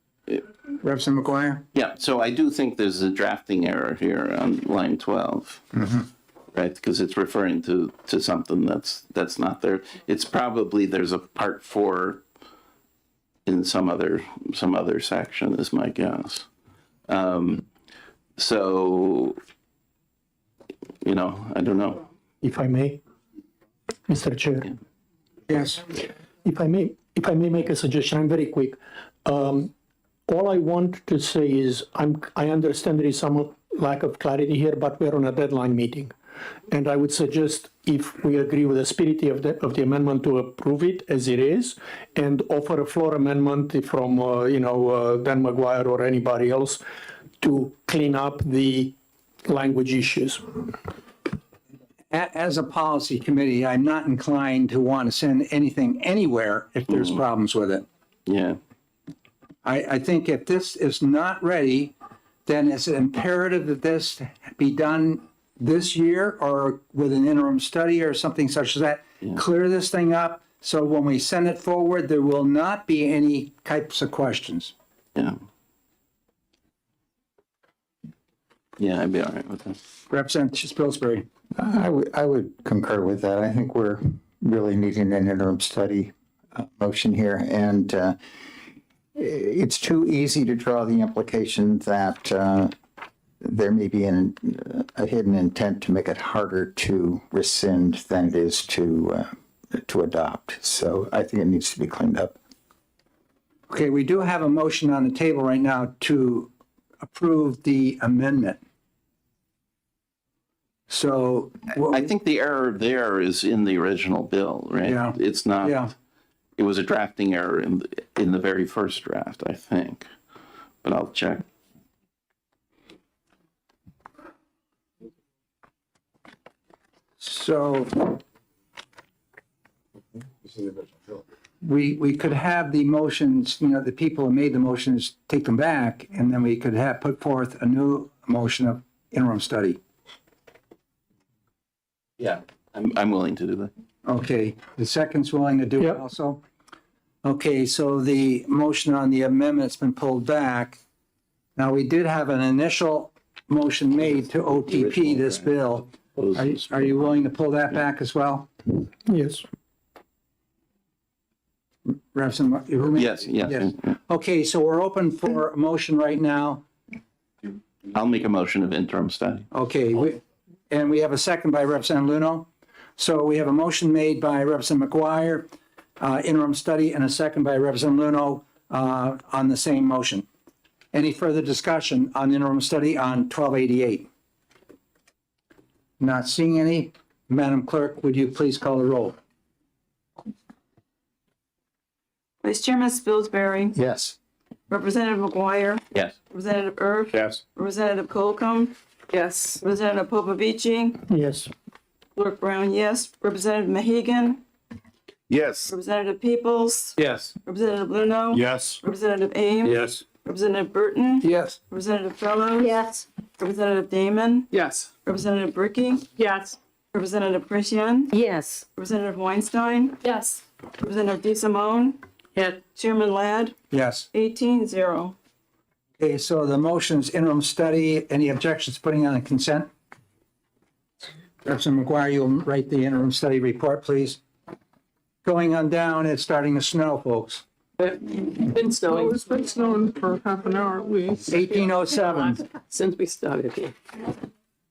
Representative McGuire? yeah, so I do think there's a drafting error here on line 12. Right, because it's referring to something that's not there. It's probably, there's a part 4 in some other section is my guess. So, I don't know. If I may, Mr. Chair. Yes. If I may make a suggestion, I'm very quick. All I want to say is I understand there is some lack of clarity here, but we're on a deadline meeting. And I would suggest, if we agree with the spirit of the amendment, to approve it as it is and offer a floor amendment from, Dan McGuire or anybody else to clean up the language issues. As a policy committee, I'm not inclined to want to send anything anywhere if there's problems with it. Yeah, I think if this is not ready, then it's imperative that this be done this year or with an interim study or something such as that. Clear this thing up so when we send it forward, there will not be any types of questions. yeah. Yeah, I'd be all right with that. Representative Pillsbury. I would concur with that. I think we're really needing an interim study motion here. And it's too easy to draw the implication that there may be a hidden intent to make it harder to rescind than it is to adopt. So I think it needs to be cleaned up. Okay, we do have a motion on the table right now to approve the amendment. So. I think the error there is in the original bill, right? Yeah. It's not. Yeah. It was a drafting error in the very first draft, I think, but I'll check. So we could have the motions, the people who made the motions take them back, and then we could have put forth a new motion of interim study. Yeah, I'm willing to do that. Okay, the second's willing to do it Yep. also? Okay, so the motion on the amendment's been pulled back. Now, we did have an initial motion made to OTP this bill. Are you willing to pull that back as well? Yes. Representative, who made- Yes. Yes. Okay, so we're open for a motion right now. I'll make a motion of interim study. Okay, and we have a second by Representative Luno. So we have a motion made by Representative McGuire, interim study, and a second by Representative Luno on the same motion. Any further discussion on interim study on 1288? Not seeing any. Madam Clerk, would you please call the roll? Vice Chairman Spilsbury, Yes. Representative McGuire, Yes. Representative Erb, Yes. Representative Colcom, Yes. Representative Popovici, Yes. Clerk Brown, yes. Representative Mahegan, Yes. Representative Peoples, Yes. Representative Luno. Yes. Representative Ames. Yes. Representative Burton. Yes. Representative Fellows. Yes. Representative Damon. Yes. Representative Bricky. Yes. Representative Christian. Yes. Representative Weinstein. Yes. Representative DeSimone. Yes. Chairman Ladd. Yes. 18-0. Okay, so the motion is interim study. Any objections to putting on the consent? Representative McGuire, you'll write the interim study report, please. Going on down, it's starting to snow, folks. Been snowing It's been snowing for half an hour at least. 1807. since we started here.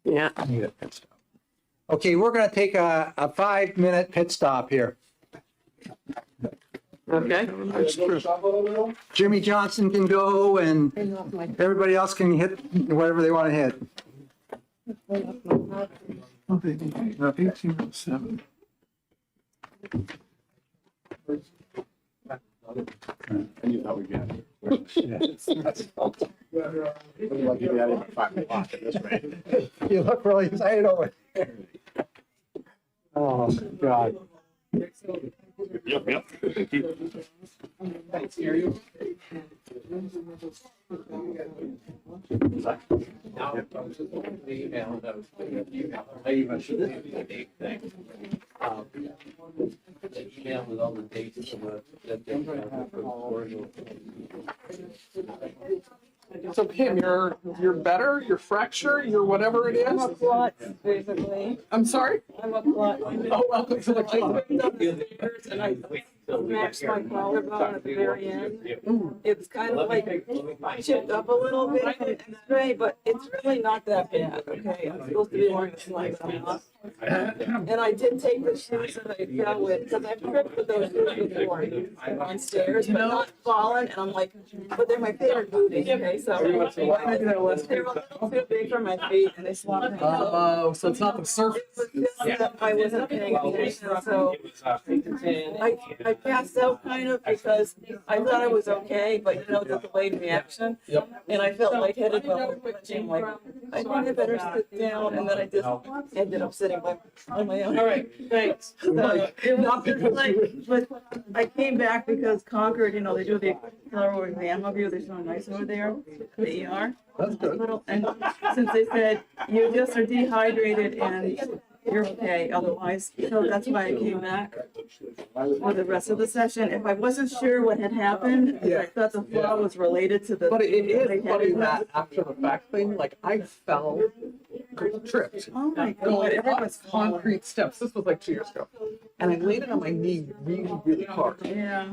Yeah. Okay, we're going to take a 5-minute pit stop here. Okay. Jimmy Johnson can go and everybody else can hit whatever they want to hit. 1807. You look really excited over there. Oh, God. Yep, yep. So Kim, you're better, you're fracture, you're whatever it is? Klutz, basically. I'm sorry? I'm a klutz. Oh, welcome to the club. And I smashed my collarbone at the very end. It's kind of like chipped up a little bit from X-ray, but it's really not that bad, okay? I'm supposed to be wearing the slides, I'm not. And I did take the shoes that I fell with, because I've tripped with those shoes before on stairs, but not fallen, and I'm like, but they're my favorite booties, okay, so. They're a little too big for my feet, and they swapped me out. Oh, so it's not the surface. I wasn't paying attention, so I passed out kind of because I thought I was okay, but you know, the delayed reaction. Yep. And I felt lightheaded while we were pitching, like, I think I better sit down, and then I just ended up sitting on my own. All right, thanks. It was just like, but I came back because Concord, you know, they do the thorough exam of you, they're so nice over there, the ER. That's good. And since they said, you just are dehydrated and you're okay otherwise, so that's why I came back for the rest of the session. If I wasn't sure what had happened, I thought the fall was related to the. But it is funny that after the fact thing, like I fell, tripped, Oh my going God. up concrete steps. This was like 2 years ago. And I laid it on my knee really, really hard. Yeah.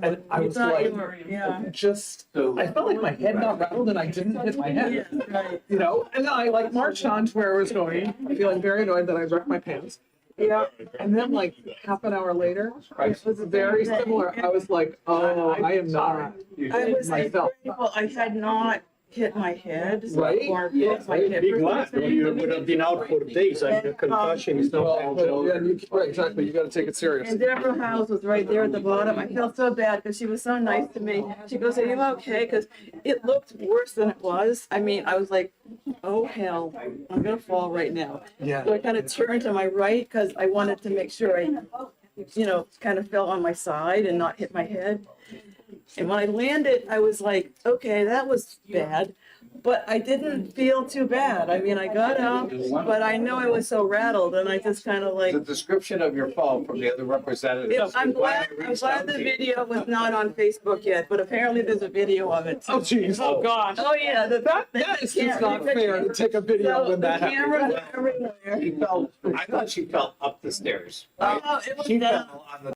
And I You was thought you like, were, yeah. just, I felt like my head got rattled and I didn't hit my head. Yeah, right. You know, and then I like marched on to where I was going, feeling very annoyed that I wrecked my pants. Yeah. And then like half an hour later, it was very similar. I was like, oh, I am not I was myself. grateful I had not hit my head. Right? Or hit my hip. or something. You would have been out for days, and the concussion is not. Well, yeah, right, exactly. You got to take it serious. And Deborah House was right there at the bottom. I felt so bad because she was so nice to me. She goes, "Are you okay?" Because it looked worse than it was. I mean, I was like, "Oh hell, I'm gonna fall right now." Yeah. So I kind of turned to my right because I wanted to make sure I, you know, kind of fell on my side and not hit my head. And when I landed, I was like, "Okay, that was bad." But I didn't feel too bad. I mean, I got up, but I know I was so rattled, and I just kind of like. The description of your fall from the other representatives. I'm glad the video was not on Facebook yet, but apparently there's a video of it. Oh, geez. Oh, gosh. Oh, yeah. That is just not fair to take a video when that The happens. cameras everywhere. She fell, I thought she fell up the stairs. Right? Oh, it was She down. fell on the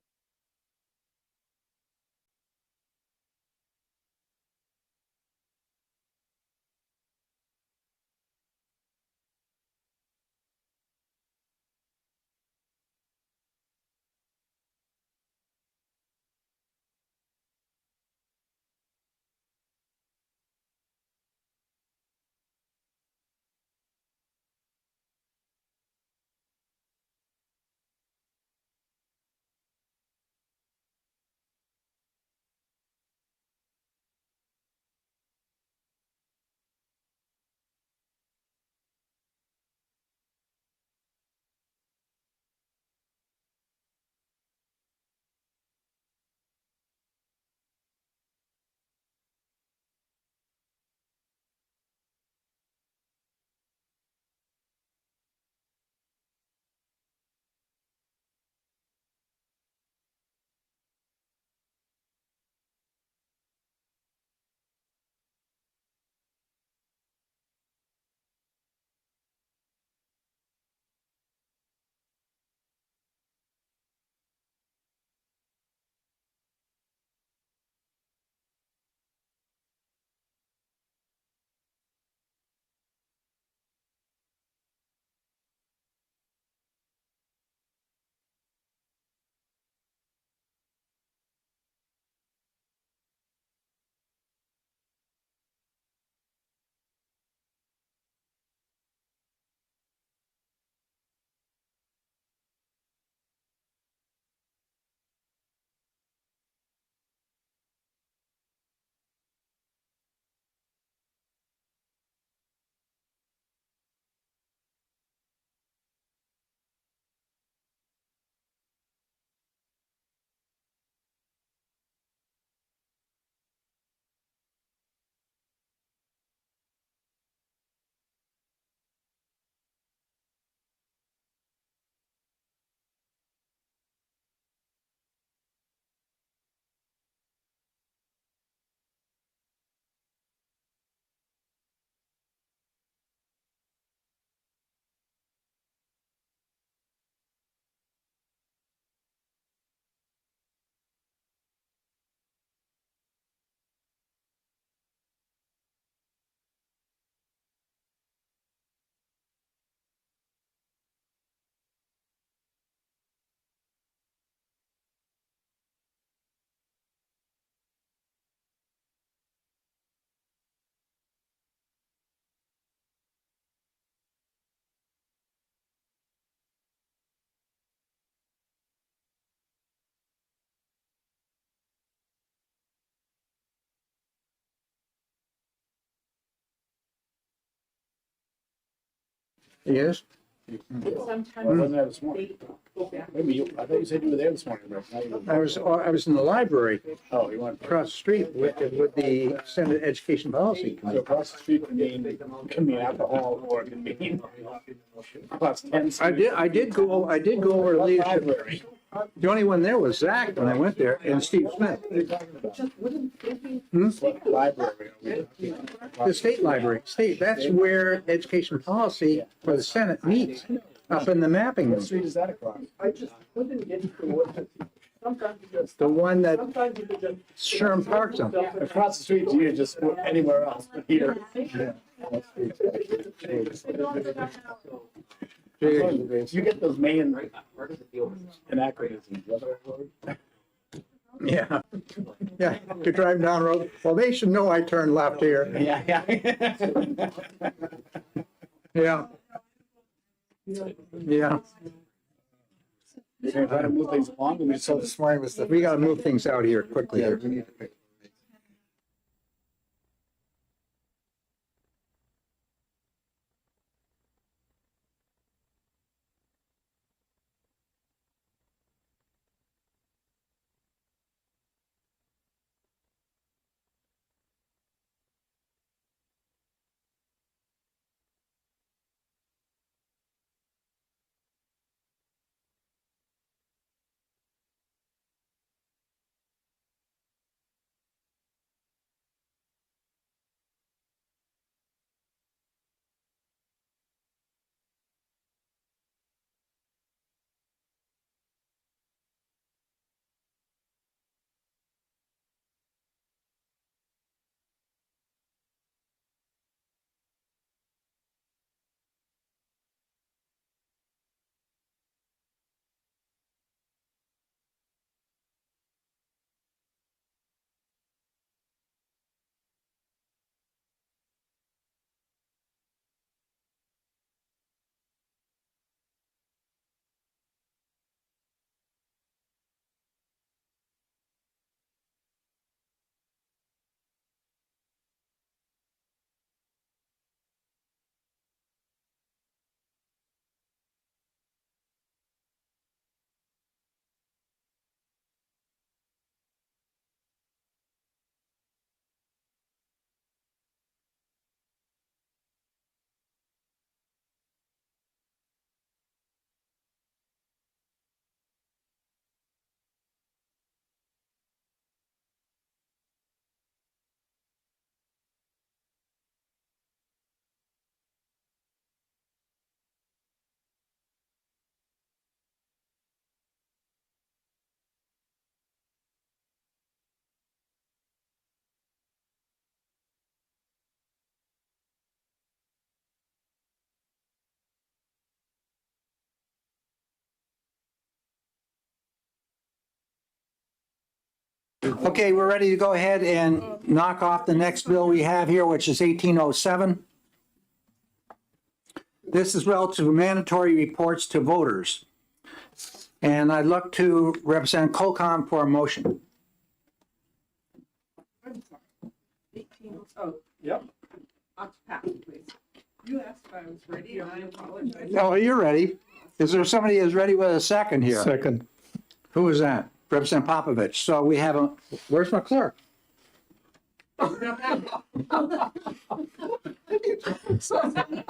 Yes? Wasn't there this morning? Maybe I thought you said you were there this morning, Rick. Now you're- I was in the library Oh, you want. across the street with the Senate Education Policy So Committee. across the street can mean alcohol or can mean across 10 streets. I did go over to leadership. Library. The only one there was Zach when I went there and Steve Smith. What library are we? The state library, that's where education policy for the Senate meets, up in the mapping room. What street is that across? I just couldn't get to what. Sometimes you just. The one that Sometimes you could just. Sherm Park's on. Across the street to you, just anywhere else but here. You get those main anachronisms. Yeah. Yeah, you're driving down the road. Well, they should know I turned left here. Yeah, Yeah. Yeah. You're gonna try to move things along, and we So this morning was the. We gotta move things out here quickly. Yeah, we need to pick. Okay, we're ready to go ahead and knock off the next bill we have here, which is 1807. This is relative to mandatory reports to voters. And I'd look to Representative Colcom for a motion. Yep. You asked if I was ready, and I apologize. Oh, you're ready. Is there somebody who's ready with a second here? Second. Who is that? Representative Popovich. So we have a, where's my clerk?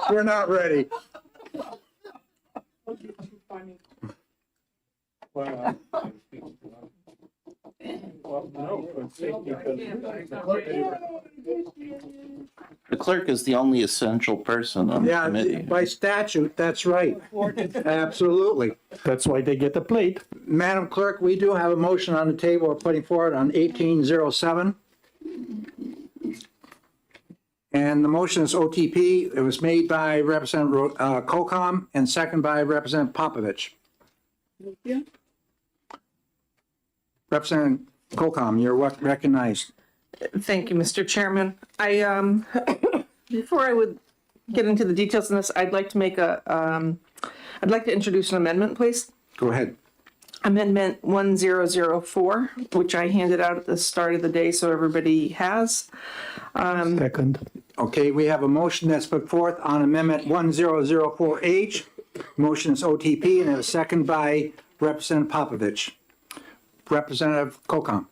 We're not ready. Well, no, it's because the clerk The clerk is the only essential person on the Yeah, committee. by statute, that's right. Absolutely. That's why they get a plate. Madam Clerk, we do have a motion on the table we're putting forward on 1807. And the motion is OTP. It was made by Representative Colcom and second by Representative Popovich. Representative Colcom, you're recognized. Thank you, Mr. Chairman. Before I would get into the details of this, I'd like to make I'd like to introduce an amendment, please. Go ahead. Amendment 1004, which I handed out at the start of the day so everybody has. Second. Okay, we have a motion that's put forth on Amendment 1004H. Motion is OTP and a second by Representative Popovich. Representative Kokam.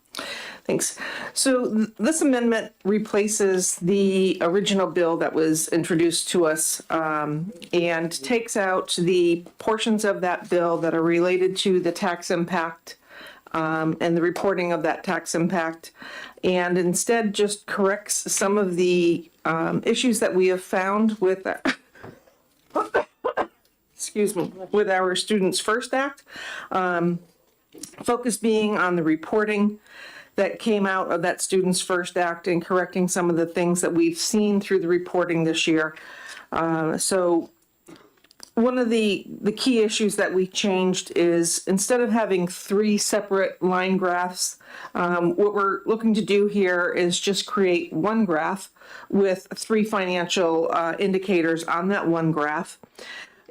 Thanks. So this amendment replaces the original bill that was introduced to us and takes out the portions of that bill that are related to the tax impact and the reporting of that tax impact, and instead just corrects some of the issues that we have found with excuse me, with our Students First Act. Focus being on the reporting that came out of that Students First Act and correcting some of the things that we've seen through the reporting this year. So one of the key issues that we changed is instead of having 3 separate line graphs, what we're looking to do here is just create one graph with 3 financial indicators on that one graph,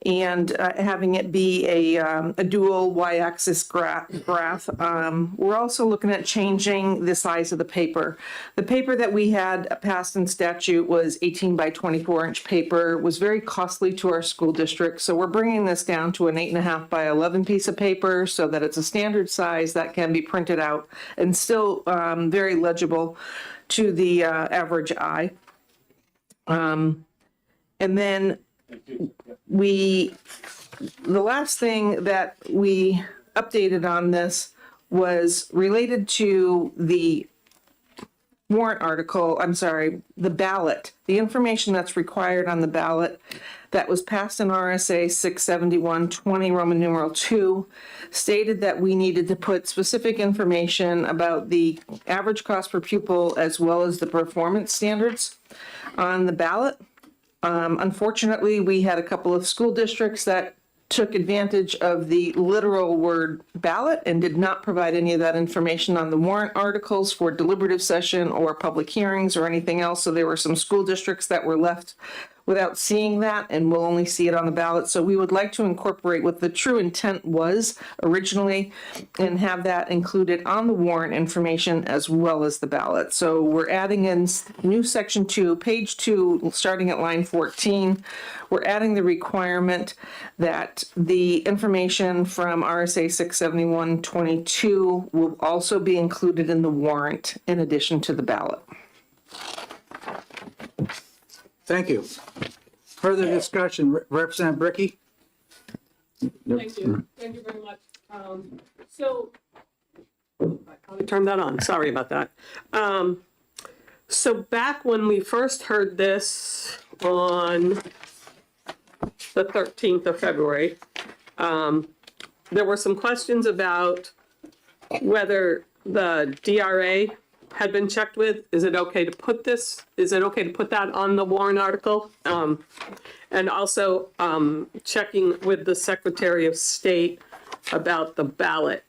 and having it be a dual y-axis graph. We're also looking at changing the size of the paper. The paper that we had passed in statute was 18 by 24 inch paper, was very costly to our school district. So we're bringing this down to an 8.5 by 11 piece of paper so that it's a standard size that can be printed out and still very legible to the average eye. And then the last thing that we updated on this was related to the warrant article, the ballot, the information that's required on the ballot that was passed in RSA 671-20 Roman numeral 2 stated that we needed to put specific information about the average cost per pupil as well as the performance standards on the ballot. Unfortunately, we had a couple of school districts that took advantage of the literal word ballot and did not provide any of that information on the warrant articles for deliberative session or public hearings or anything else. So there were some school districts that were left without seeing that, and we'll only see it on the ballot. So we would like to incorporate what the true intent was originally and have that included on the warrant information as well as the ballot. So we're adding in new section 2, page 2, starting at line 14. We're adding the requirement that the information from RSA 671-22 will also be included in the warrant in addition to the ballot. Thank you. Further discussion, Representative Bricky? Thank you. Thank you very much. So, I'll turn that on. Sorry about that. So back when we first heard this on the 13th of February, there were some questions about whether the DRA had been checked with. Is it okay to put this? Is it okay to put that on the warrant article? And also checking with the Secretary of State about the ballot.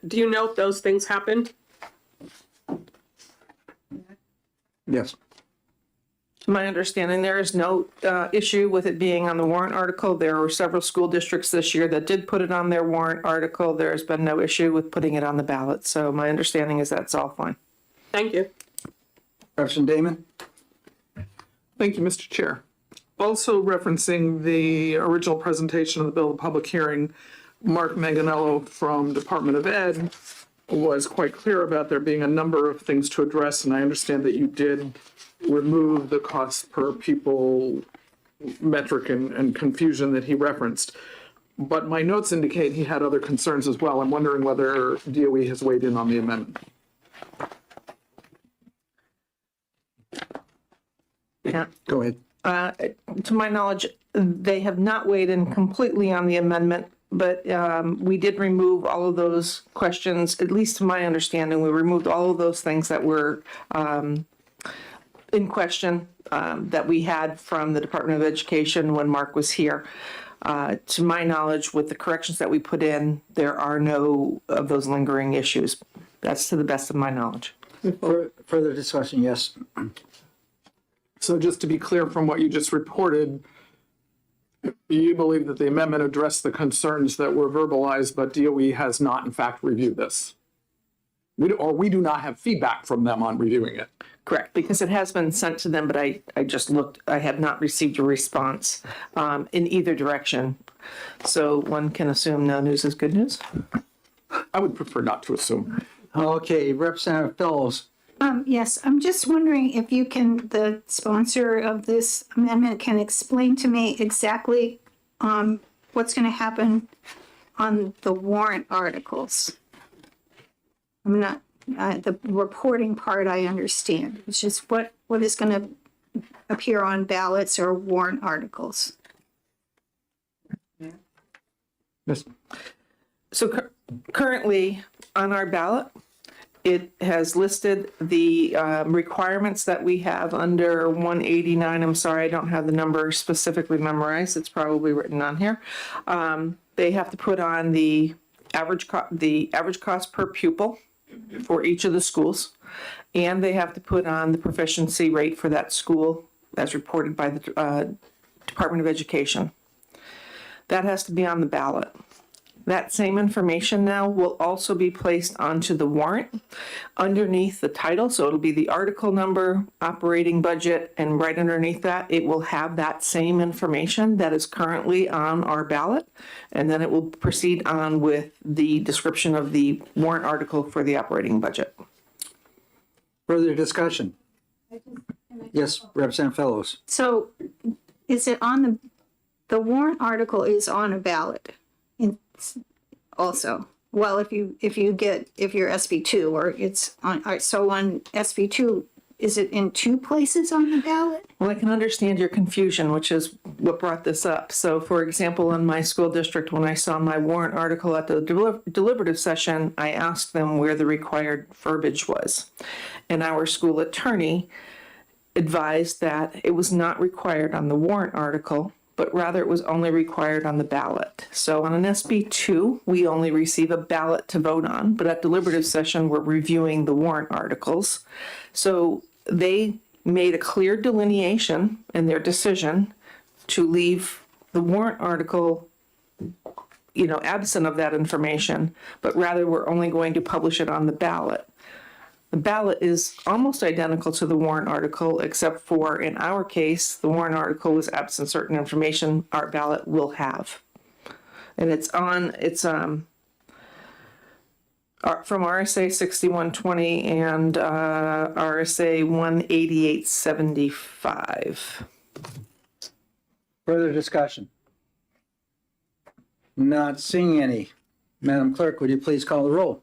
Do you know if those things happened? Yes. To my understanding, there is no issue with it being on the warrant article. There were several school districts this year that did put it on their warrant article. There's been no issue with putting it on the ballot. So my understanding is that's all fine. Thank you. Representative Damon? Thank you, Mr. Chair. Also referencing the original presentation of the bill, the public hearing, Mark Manganello from Department of Ed was quite clear about there being a number of things to address, and I understand that you did remove the cost per pupil metric and confusion that he referenced. But my notes indicate he had other concerns as well. I'm wondering whether DOE has weighed in on the amendment. Yeah. Go ahead. To my knowledge, they have not weighed in completely on the amendment, but we did remove all of those questions, at least to my understanding. We removed all of those things that were in question that we had from the Department of Education when Mark was here. To my knowledge, with the corrections that we put in, there are no of those lingering issues. That's to the best of my knowledge. Further discussion, yes. So just to be clear from what you just reported, you believe that the amendment addressed the concerns that were verbalized, but DOE has not in fact reviewed this? We do not have feedback from them on reviewing it. Correct, because it has been sent to them, but I just looked, I have not received a response in either direction. So one can assume no news is good news. I would prefer not to assume. Okay, Representative Fellows. Yes, I'm just wondering if you can, the sponsor of this amendment can explain to me exactly what's going to happen on the warrant articles. I'm not, the reporting part I understand. It's just what is going to appear on ballots or warrant articles. Yes. So currently on our ballot, it has listed the requirements that we have under 189. I'm sorry, I don't have the number specifically memorized. It's probably written on here. They have to put on the average cost per pupil for each of the schools, and they have to put on the proficiency rate for that school as reported by the Department of Education. That has to be on the ballot. That same information now will also be placed onto the warrant underneath the title. So it'll be the article number, operating budget, and right underneath that, it will have that same information that is currently on our ballot. And then it will proceed on with the description of the warrant article for the operating budget. Further discussion? Yes, Representative Fellows. So is it on the warrant article is on a ballot also? Well, if you're SB2 or it's on, so on SB2, is it in two places on the ballot? Well, I can understand your confusion, which is what brought this up. So, for example, in my school district, when I saw my warrant article at the deliberative session, I asked them where the required verbiage was. And our school attorney advised that it was not required on the warrant article, but rather it was only required on the ballot. So on an SB2, we only receive a ballot to vote on, but at deliberative session, we're reviewing the warrant articles. So they made a clear delineation in their decision to leave the warrant article, absent of that information, but rather we're only going to publish it on the ballot. The ballot is almost identical to the warrant article, except for, in our case, the warrant article is absent certain information our ballot will have. And it's from RSA 6120 and RSA 18875. Further discussion? Not seeing any. Madam Clerk, would you please call the roll?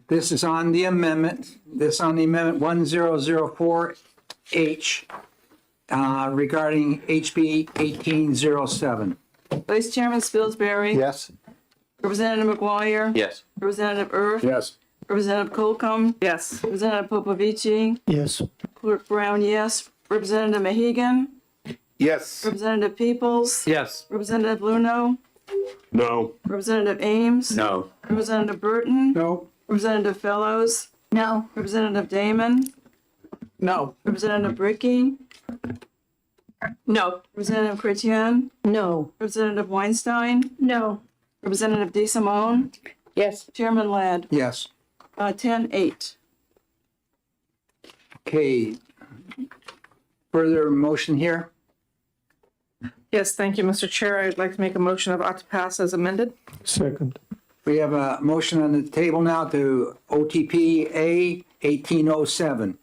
This is on the amendment. 1004H regarding HB 1807. Vice Chairman Spilsbury. Yes? Representative McGuire. Yes. Representative Erb. Yes. Representative Colcom. Yes. Representative Popovici. Yes. Clerk Brown, yes. Representative Mahegan. Yes. Representative Peoples. Yes. Representative Luno. No. Representative Ames. No. Representative Burton. No. Representative Fellows. No. Representative Damon. No. Representative Bricky. No. Representative Chrétien. No. Representative Weinstein. No. Representative DeSimone. Yes. Chairman Ladd. Yes. 10-8. Okay. Further motion here? Yes, thank you, Mr. Chair. I'd like to make a motion of ought to pass as amended. Second. We have a motion on the table now to OTP A 1807,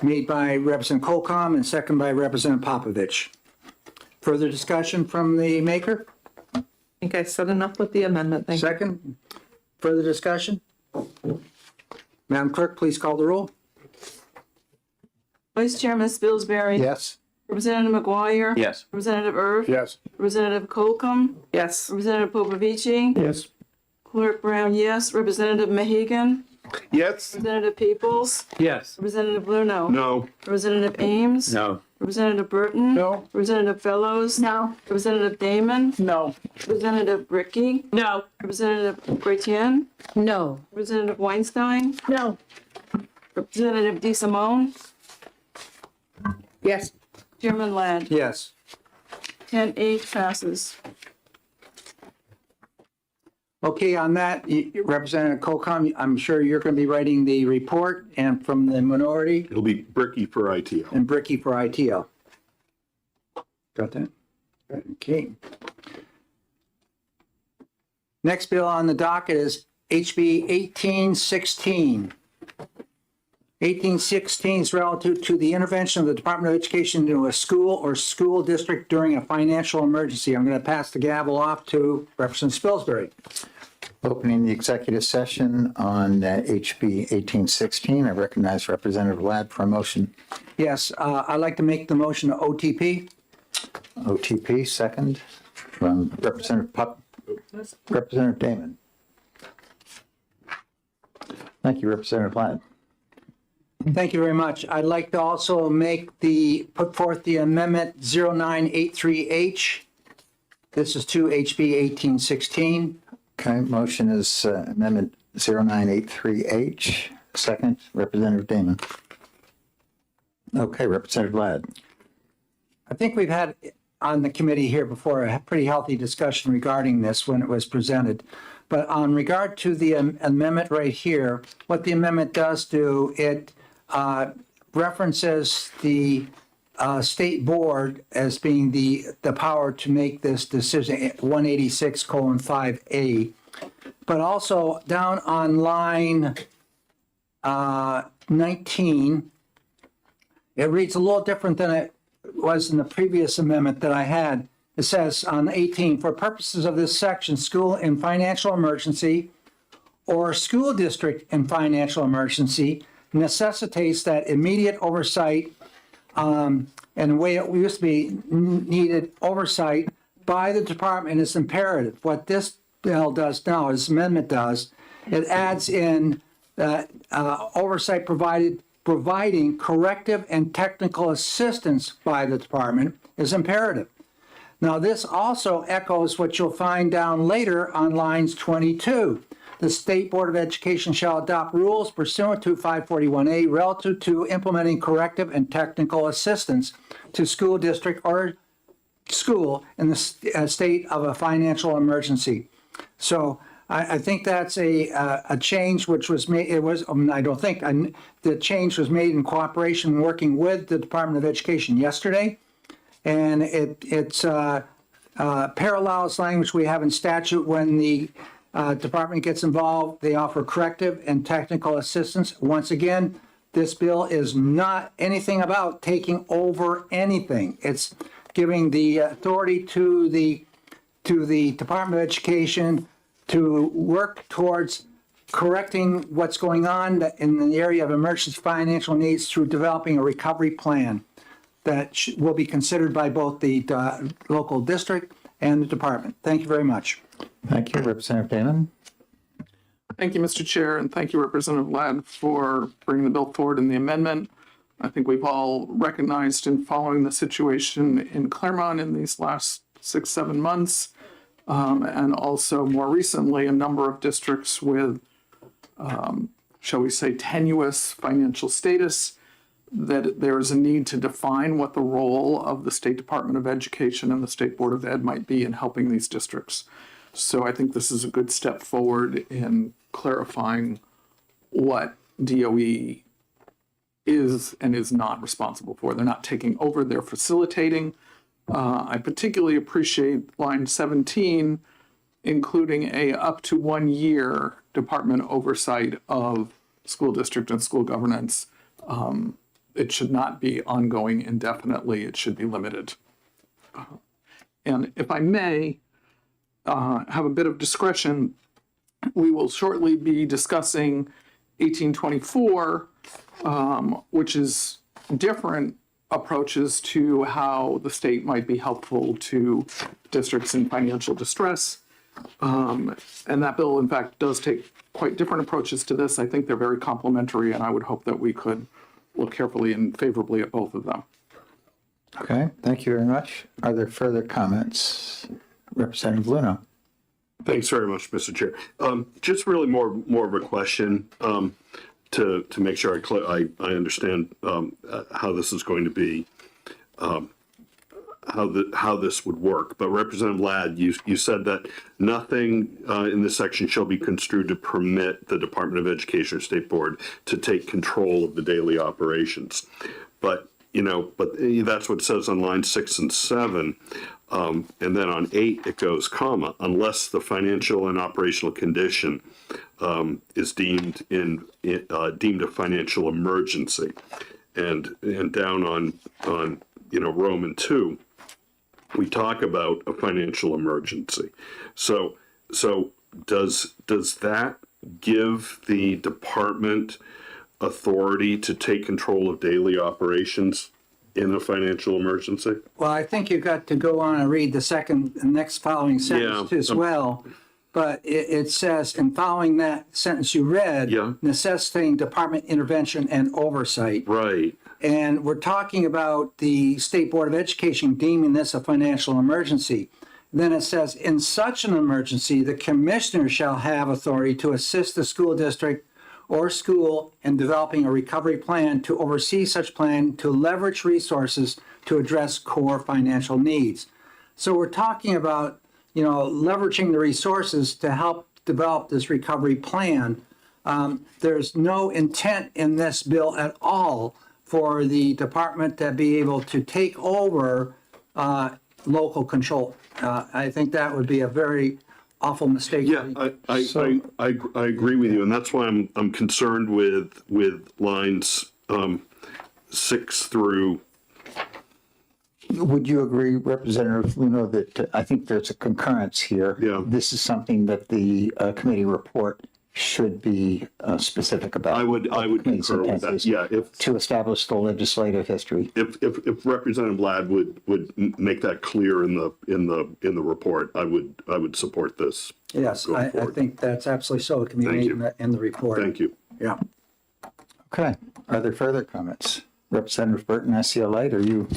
made by Representative Colcom and second by Representative Popovich. Further discussion from the maker? I think I said enough with the amendment. Thank you. Second? Further discussion? Madam Clerk, please call the roll. Vice Chairman Spilsbury. Yes? Representative McGuire. Yes. Representative Erb. Yes. Representative Colcom. Yes. Representative Popovici. Yes. Clerk Brown, yes. Representative Mahegan. Yes. Representative Peoples. Yes. Representative Luno. No. Representative Ames. No. Representative Burton. No. Representative Fellows. No. Representative Damon. No. Representative Bricky. No. Representative Chrétien. No. Representative Weinstein. No. Representative DeSimone. Yes. Chairman Ladd. Yes. 10-8 passes. Okay, on that, Representative Colcom, I'm sure you're going to be writing the report, and from the minority, It'll be Bricky for ITO. and Bricky for ITO. Got that? Okay. Next bill on the docket is HB 1816. 1816 is relative to the intervention of the Department of Education into a school or school district during a financial emergency. I'm going to pass the gavel off to Representative Spilsbury. Opening the executive session on HB 1816, I recognize Representative Ladd for a motion. Yes, I'd like to make the motion to OTP. OTP, second from Representative Damon. Thank you, Representative Ladd. Thank you very much. I'd like to also put forth the amendment 0983H. This is to HB 1816. Okay, motion is amendment 0983H. Second, Representative Damon. Okay, Representative Ladd. I think we've had on the committee here before a pretty healthy discussion regarding this when it was presented. But on regard to the amendment right here, what the amendment does do, it references the state board as being the power to make this decision, 186:5A. But also down on line 19, it reads a little different than it was in the previous amendment that I had. It says on 18, for purposes of this section, school in financial emergency or school district in financial emergency necessitates that immediate oversight, and the way it used to be needed oversight by the department is imperative. What this bill does now, this amendment does, it adds in oversight providing corrective and technical assistance by the department is imperative. Now, this also echoes what you'll find down later on lines 22. The State Board of Education shall adopt rules pursuant to 541A relative to implementing corrective and technical assistance to school district or school in the state of a financial emergency. So I think that's a change which was made. It was, I don't think, the change was made in cooperation working with the Department of Education yesterday. And it's parallels language we have in statute when the department gets involved. They offer corrective and technical assistance. Once again, this bill is not anything about taking over anything. It's giving the authority to the Department of Education to work towards correcting what's going on in the area of emergency financial needs through developing a recovery plan that will be considered by both the local district and the department. Thank you very much. Thank you, Representative Damon. Thank you, Mr. Chair, and thank you, Representative Ladd, for bringing the bill forward in the amendment. I think we've all recognized in following the situation in Claremont in these last 6-7 months, and also more recently, a number of districts with, shall we say, tenuous financial status, that there is a need to define what the role of the State Department of Education and the State Board of Ed might be in helping these districts. So I think this is a good step forward in clarifying what DOE is and is not responsible for. They're not taking over, they're facilitating. I particularly appreciate line 17, including a up to 1 year department oversight of school district and school governance. It should not be ongoing indefinitely. It should be limited. And if I may have a bit of discretion, we will shortly be discussing 1824, which is different approaches to how the state might be helpful to districts in financial distress. And that bill, in fact, does take quite different approaches to this. I think they're very complementary, and I would hope that we could look carefully and favorably at both of them. Okay, thank you very much. Are there further comments? Representative Luna. Thanks very much, Mr. Chair. Just really more of a question to make sure I understand how this is going to be how this would work. But Representative Ladd, you said that nothing in this section shall be construed to permit the Department of Education or State Board to take control of the daily operations. But that's what it says on line 6 and 7. And then on 8, it goes, comma, unless the financial and operational condition is deemed a financial emergency. And down on Roman 2, we talk about a financial emergency. So does that give the department authority to take control of daily operations in a financial emergency? Well, I think you've got to go on and read the next following sentence as well. But it says, in following that sentence you read, necessitating department intervention and oversight. Right. And we're talking about the State Board of Education deeming this a financial emergency. Then it says, in such an emergency, the commissioner shall have authority to assist the school district or school in developing a recovery plan, to oversee such plan, to leverage resources to address core financial needs. So we're talking about, leveraging the resources to help develop this recovery plan. There's no intent in this bill at all for the department to be able to take over local control. I think that would be a very awful mistake. Yeah, I agree with you, and that's why I'm concerned with lines 6 through. Would you agree, Representative Luno, that I think there's a concurrence here? Yeah. This is something that the committee report should be specific about. I would concur with that. Yeah, to establish the legislative history. If Representative Ladd would make that clear in the report, I would support this. Yes, I think that's absolutely so. It can be made in the report. Thank you. Yeah. Okay. Are there further comments? Representative Burton, I see a light. Are you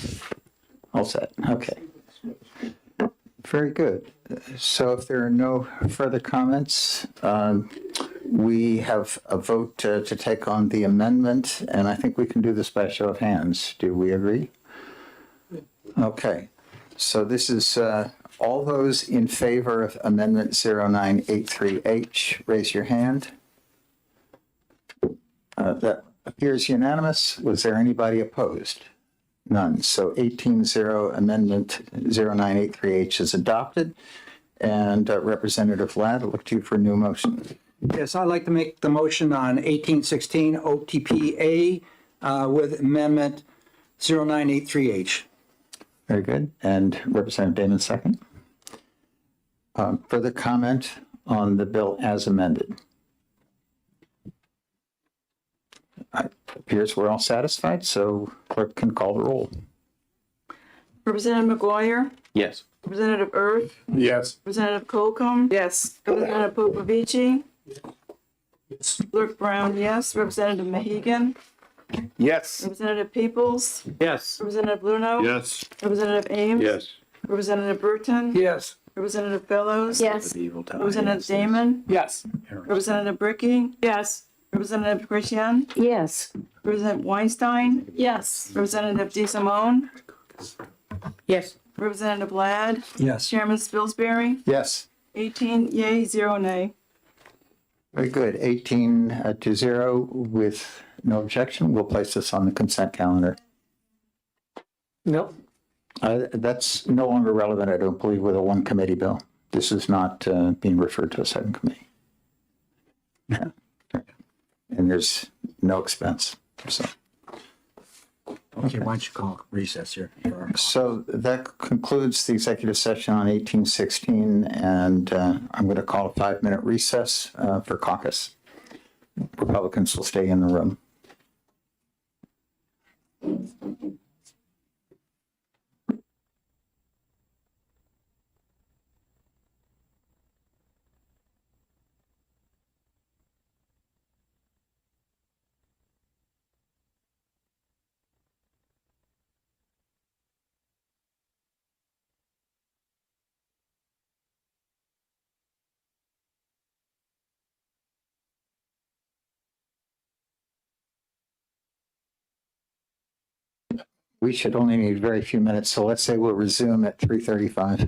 all set? Okay. Very good. So if there are no further comments, we have a vote to take on the amendment, and I think we can do this by a show of hands. Do we agree? Okay. So this is all those in favor of Amendment 0983H, raise your hand. That appears unanimous. Was there anybody opposed? None. So 18-0, Amendment 0983H is adopted. And Representative Ladd, I look to you for a new motion. Yes, I'd like to make the motion on 1816 OTPA with Amendment 0983H. Very good. And Representative Damon, second. Further comment on the bill as amended? It appears we're all satisfied, so clerk can call the roll. Representative McGuire, Yes. Representative Earth, Yes. Representative Colcom, Yes. Representative Popovici, Clerk Brown, yes, Representative Mahegan, Yes. Representative Peoples, Yes. Representative Bluno. Yes. Representative Ames. Yes. Representative Burton. Yes. Representative Fellows. Yes. Representative Damon. Yes. Representative Bricky. Yes. Representative Christian. Yes. Representative Weinstein. Yes. Representative DeSimone. Yes. Representative Ladd. Yes. Chairman Spilsbury. Yes. 18 yea, 0 nay. Very good. 18-0 with no objection. We'll place this on the consent calendar. No, That's no longer relevant, I don't believe, with a one committee bill. This is not being referred to a second committee. Yeah. And there's no expense. So Okay, why don't you call recess here? So that concludes the executive session on 1816, and I'm going to call a 5-minute recess for caucus. Republicans will stay in the room. we should only need very few minutes, so let's say we'll resume at 3:35.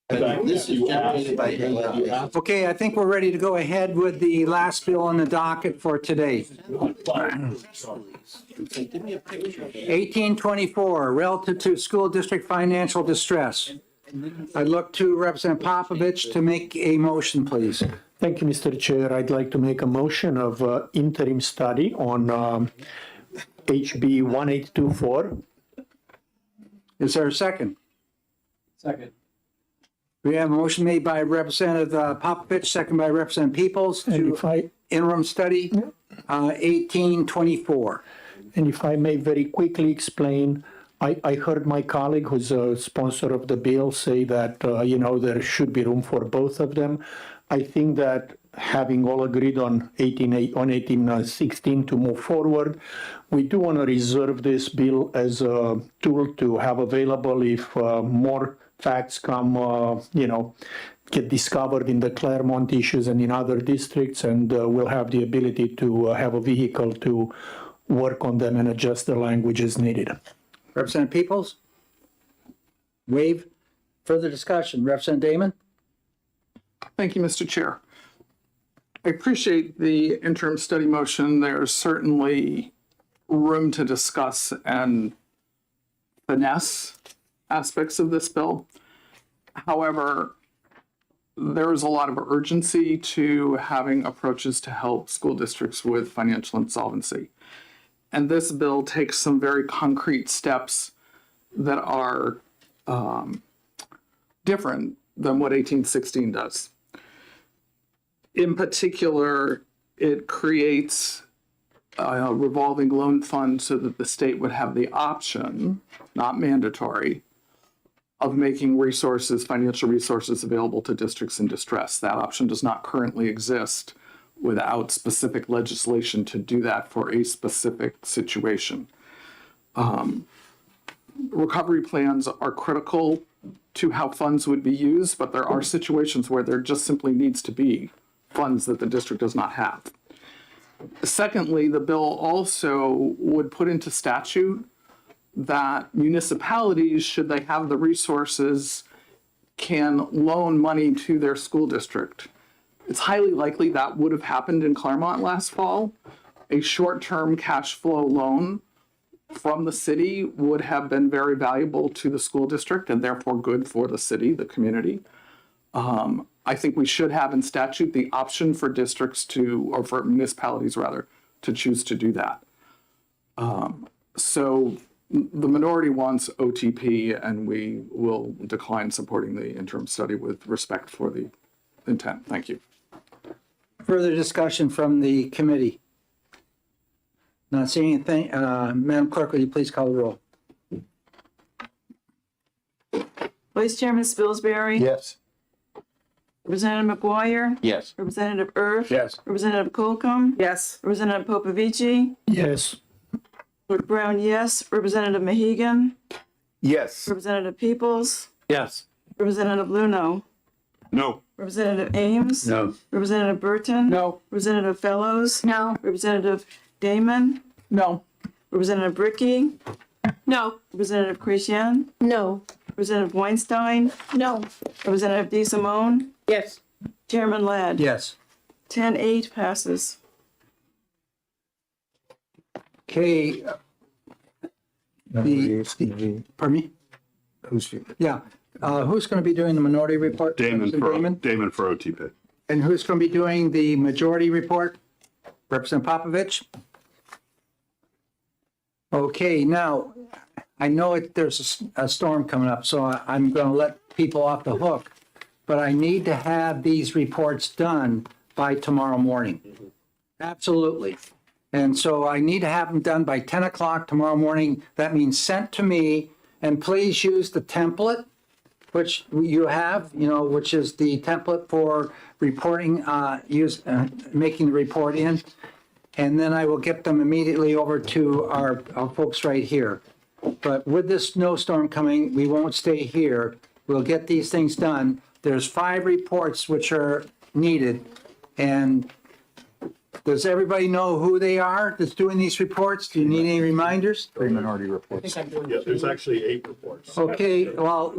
This is generated by AEP. Okay, I think we're ready to go ahead with the last bill on the docket for today. 1824, relative to school district financial distress. I look to Representative Popovich to make a motion, please. Thank you, Mr. Chair. I'd like to make a motion of interim study on HB 1824. Is there a second? Second. We have a motion made by Representative Popovich, second by Representative Peoples And to if I, interim study 1824. and if I may very quickly explain, I heard my colleague who's a sponsor of the bill say that, there should be room for both of them. I think that having all agreed on 1816 to move forward, we do want to reserve this bill as a tool to have available if more facts come, get discovered in the Claremont issues and in other districts, and we'll have the ability to have a vehicle to work on them and adjust the language as needed. Representative Peoples? Waive. Further discussion. Representative Damon? Thank you, Mr. Chair. I appreciate the interim study motion. There's certainly room to discuss and finesse aspects of this bill. However, there is a lot of urgency to having approaches to help school districts with financial insolvency. And this bill takes some very concrete steps that are different than what 1816 does. In particular, it creates a revolving loan fund so that the state would have the option, not mandatory, of making financial resources available to districts in distress. That option does not currently exist without specific legislation to do that for a specific situation. Recovery plans are critical to how funds would be used, but there are situations where there just simply needs to be funds that the district does not have. Secondly, the bill also would put into statute that municipalities, should they have the resources, can loan money to their school district. It's highly likely that would have happened in Claremont last fall. A short-term cash flow loan from the city would have been very valuable to the school district and therefore good for the city, the community. I think we should have in statute the option for districts or for municipalities rather, to choose to do that. So the minority wants OTP, and we will decline supporting the interim study with respect for the intent. Thank you. Further discussion from the committee? Not seeing anything. Madam Clerk, will you please call the roll? Vice Chairman Spilsbury. Yes. Representative McGuire. Yes. Representative Erb. Yes. Representative Colcom. Yes. Representative Popovici. Yes. Clerk Brown, yes. Representative Mahegan. Yes. Representative Peoples. Yes. Representative Luno. No. Representative Ames. No. Representative Burton. No. Representative Fellows. No. Representative Damon. No. Representative Bricky. No. Representative Christian. No. Representative Weinstein. No. Representative DeSimone. Yes. Chairman Ladd. Yes. 10-8 passes. Okay. Pardon me? Yeah. Who's going to be doing the minority report? Damon Representative for OTP. And who's going to be doing the majority report? Representative Popovich? Okay, now, I know there's a storm coming up, so I'm going to let people off the hook, but I need to have these reports done by tomorrow morning. Absolutely. And so I need to have them done by 10 o'clock tomorrow morning. That means sent to me, and please use the template, which you have, which is the template for reporting, making the report in. And then I will get them immediately over to our folks right here. But with this snowstorm coming, we won't stay here. We'll get these things done. There's 5 reports which are needed. And Does everybody know who they are that's doing these reports? Do you need any reminders? Three minority reports. Yeah, there's actually 8 reports. Okay, well,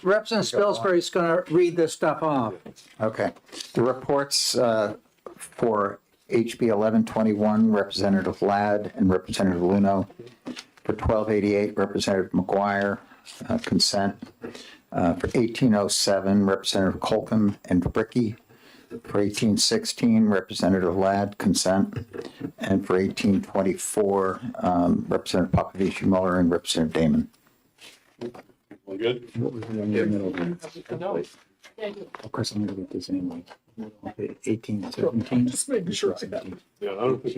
Representative Spilsbury's gonna read this stuff off. Okay. The reports for HB 1121, Representative Ladd and Representative Luno. For 1288, Representative McGuire, consent. For 1807, Representative Colcom and Bricky. For 1816, Representative Ladd, consent. And for 1824, Representative Popovich Muller and Representative Damon. All good? Of course, I'm gonna get this anyway. Okay, 18, 17. Just making sure I got it. Yeah, I don't think.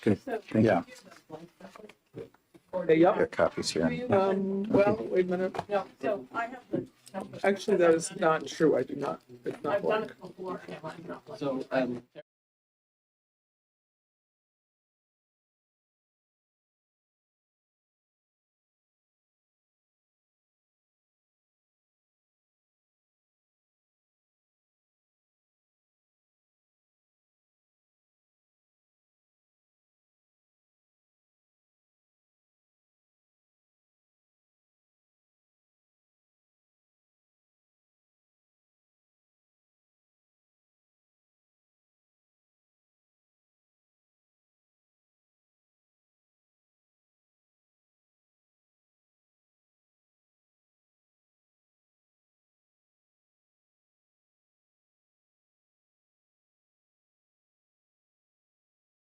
Good, thank you. Hey, yep. Got copies here. Well, wait a minute. No, so I have the. Actually, that is not true. I do not. It's not. I've done it before. So,